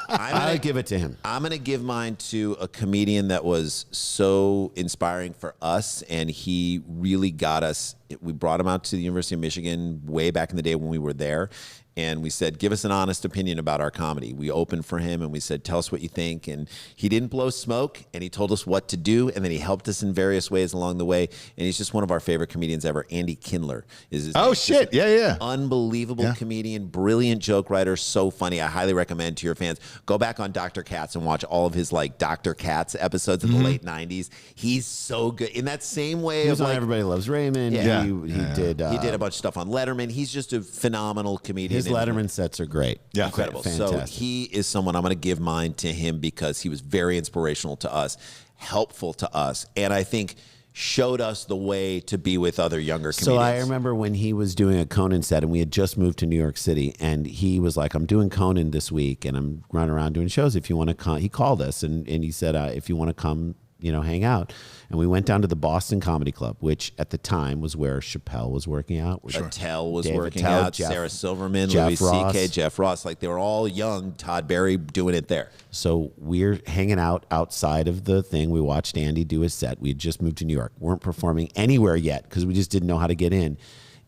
I'll give it to him. I'm going to give mine to a comedian that was so inspiring for us, and he really got us. We brought brought him out to the University of Michigan way back in the day when we were there. And we said, give us an honest opinion about our comedy. We opened for him and we said, tell us what you think. And he didn't blow smoke, and he told us what to do. And then he helped us in various ways along the way. And he's just one of our favorite comedians ever. Andy Kindler is his name. Oh, shit. Yeah. Unbelievable comedian, brilliant joke writer, so funny. I highly recommend to your fans, go back on Dr. Katz and watch all of his like Dr. Katz episodes in the late 90s. He's so good. In that same way He of was on like, Everybody Loves Raymond. Yeah. He did he did a bunch of stuff on Letterman. He's just a phenomenal comedian. his Letterman sets are great. Yeah. Incredible. Fantastic. So he is someone I'm going to give mine to him because he was very inspirational to us, helpful to us, and I think showed us the way to be with other younger comedians. So I remember when he was doing a Conan set, and we had just moved to New York City, and he was like, I'm doing Conan this week, and I'm running around doing shows. If you want to come, he called us, and he said, if you want to come, hang out. And we went down to the Boston Comedy Club, which at the time was where Chappelle was working out. Attell was Dave working Attell, out, Jeff- Sarah Silverman, Jeff Louis Ross. C.K., Jeff Ross. Like, they were all young. Todd Barry doing it there. So we're hanging out outside of the thing. We watched Andy do his set. We had just moved to New York. Weren't performing anywhere yet because we just didn't know how to get in.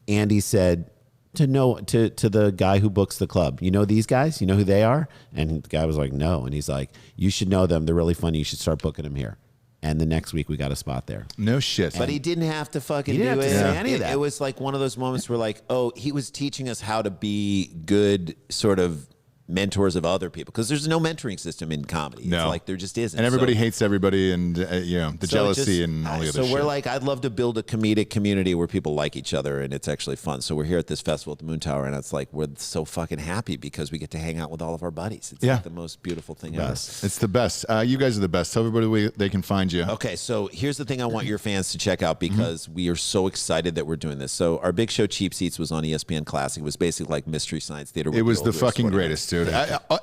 Andy said to the guy who books the club, you know these guys? You know who they are? And the guy was like, no. And he's like, you should know them. They're really funny. You should start booking them here. And the next week we got a spot there. No shit. But he didn't have to fucking He didn't do have to it. say any of that. It was like one of those moments where like, oh, he was teaching us how to be good sort of mentors of other people, because there's no mentoring system in comedy. No. It's like there just isn't. And everybody So- hates everybody, and the so jealousy just- and all the other So shit. we're like, I'd love to build a comedic community where people like each other and it's actually fun. So we're here at this festival at the Moontower, and it's like we're so fucking happy because we get to hang out with all of our buddies. It's Yeah. like the most beautiful thing ever. It's the best. You guys are the best. Tell everybody where they can find you. Okay, so here's the thing I want your fans to check out because we are so excited that we're doing this. So our big show, Cheap Seats, was on ESPN Classic. It was basically like Mystery Science Theater. with It was the the old fucking Sporting greatest, dude.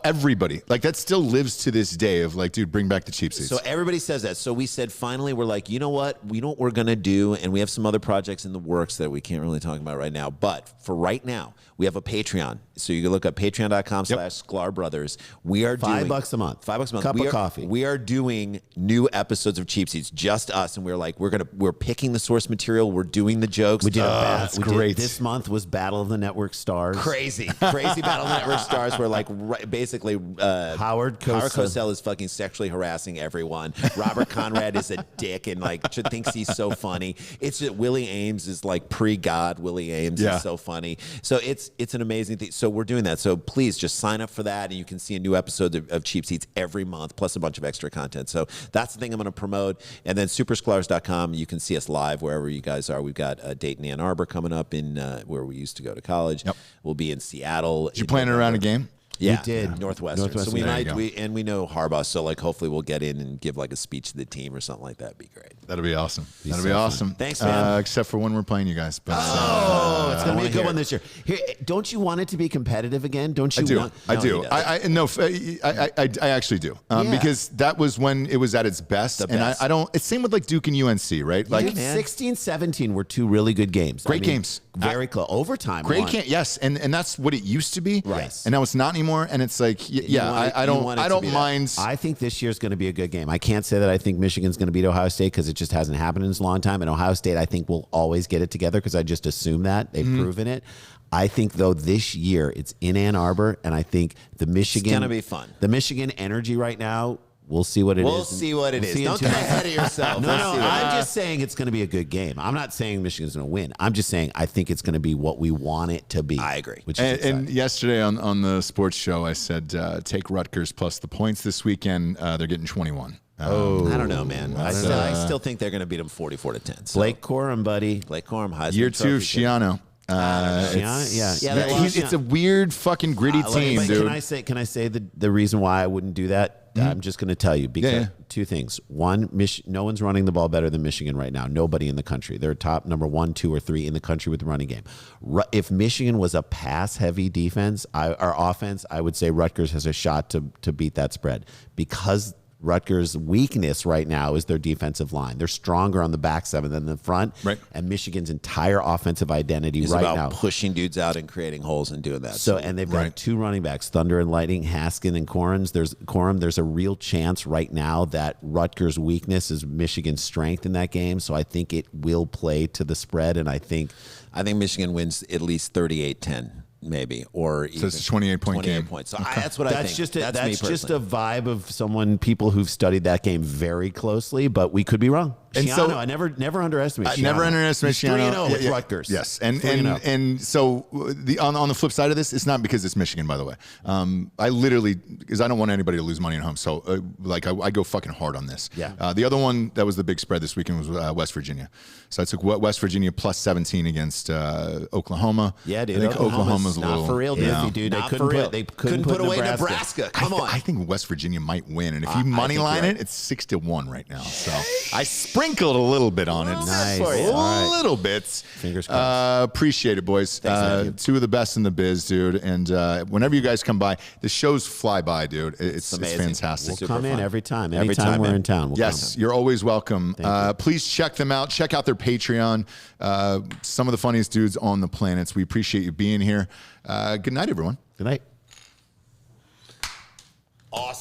Everybody, like, that still lives to this day of like, dude, bring back the cheap seats. So everybody says that. So we said, finally, we're like, you know what? We know what we're going to do. And we have some other projects in the works that we can't really talk about right now. But for right now, we have a Patreon. So you can look up patreon.com/Sklar Brothers. We are doing $5 a month. $5 a month. Cup of coffee. We are doing new episodes of Cheap Seats, just us. And we're like, we're picking the source material. We're doing the jokes. We did that's great. This month was Battle of the Network Stars. Crazy Battle Network stars where like basically Howard Cosell is fucking sexually harassing everyone. Robert Conrad is a dick and like thinks he's so funny. It's just, Willie Ames is like pre-God. Willie Ames is so funny. So it's an amazing thing. So we're doing that. So please just sign up for that, and you can see a new episode of Cheap Seats every month, plus a bunch of extra content. So that's the thing I'm going to promote. And then supersklars.com, you can see us live wherever you guys are. We've got a date in Ann Arbor coming up in where we used to go to college. Yep. We'll be in Seattle. Did you plan it around a game? Yeah, We did. Northwestern. So we There you might, go. we know Harbaugh, so like hopefully we'll get in and give like a speech to the team or something like that. Be great. That'll be awesome. That'll be awesome. Thanks, man. Except for when we're playing you guys. But, Oh, it's going to be a wanna good hear one it. this year. Here, don't you want it to be competitive again? Don't you I do. want? I No, do. he doesn't. I actually do. Yeah. Because that was when it was at its best. The And best. I don't. It's same with like Duke and UNC, right? Like, Dude, 16, 17 were two really good games. Great games. Very close. Overtime. great one. game. Yes, and that's what it used to be. Right. And now it's not anymore. And it's like, I want it to don't be that. mind. I think this year's going to be a good game. I can't say that I think Michigan's going to beat Ohio State because it just hasn't happened in a long time. And Ohio State, I think, will always get it together because I just assume that. They've proven it. I think, though, this year it's in Ann Arbor, and I think the Michigan... gonna be fun. The Michigan energy right now, we'll see what it is. We'll see what it is. see in Don't 2 get months. ahead of yourself. No, We'll no, see what I'm just saying it's going to be a good game. I'm not saying Michigan's going to win. I'm just saying I think it's going to be what we want it to be. I agree. Which is And exciting. yesterday on the sports show, I said, take Rutgers plus the points this weekend. They're getting 21. I don't know, man. I still think they're going to beat them 44-10. So Blake Corum, buddy. Blake Corum, Heisman Year 2 of Trophy kid. Shiano. Yeah, they lost It's a weird fucking gritty team, but dude. Can I say the reason why I wouldn't do that? I'm just going to tell you because Yeah. two things. One, no one's running the ball better than Michigan right now. Nobody in the country. They're top number 1, 2, or 3 in the country with the running game. If Michigan was a pass-heavy defense or offense, I would say Rutgers has a shot to beat that spread because Rutgers' weakness right now is their defensive line. They're stronger on the back seven than the front. Right. And Michigan's entire offensive identity It's right about now. pushing dudes out and creating holes and doing that. So, and they've got Right. 2 running backs, Thunder and Lightning, Haskin and Corum. There's a real chance right now that Rutgers' weakness is Michigan's strength in that game. So I think it will play to the spread, and I think Michigan wins at least 38-10. Maybe, or even it's a 28-point game. points. So that's what I think. That's me just personally. a vibe of people who've studied that game very closely, but we could be wrong. And Schiano, so- I never underestimate. I never underestimate He's 3-0 with Rutgers. Yes, and 3-0. and so on the flip side of this, it's not because it's Michigan, by the way. I literally, because I don't want anybody to lose money at home, so I go fucking hard on this. Yeah. The other one that was the big spread this weekend was West Virginia. So I took West Virginia plus 17 against Oklahoma. Yeah, dude. I think Oklahoma's a not little for real, yeah. dude. Not for real. They couldn't put away Nebraska. Come on. I think West Virginia might win, and if you money think line you're it, it's 6-1 right now. So I sprinkled a little bit on it. Nice. For you. All right. Little bits. Fingers crossed. Appreciate it, boys. Thank you. 2 of the best in the biz, dude. And whenever you guys come by, the shows fly by, dude. It's amazing. fantastic. We'll come in fun. every time. Every Anytime time, we're man. in town. We'll Yes, come. you're always welcome. you. Please check them out. Check out their Patreon. Some of the funniest dudes on the planets. We appreciate you being here. Good night, everyone. Good night. Awesome.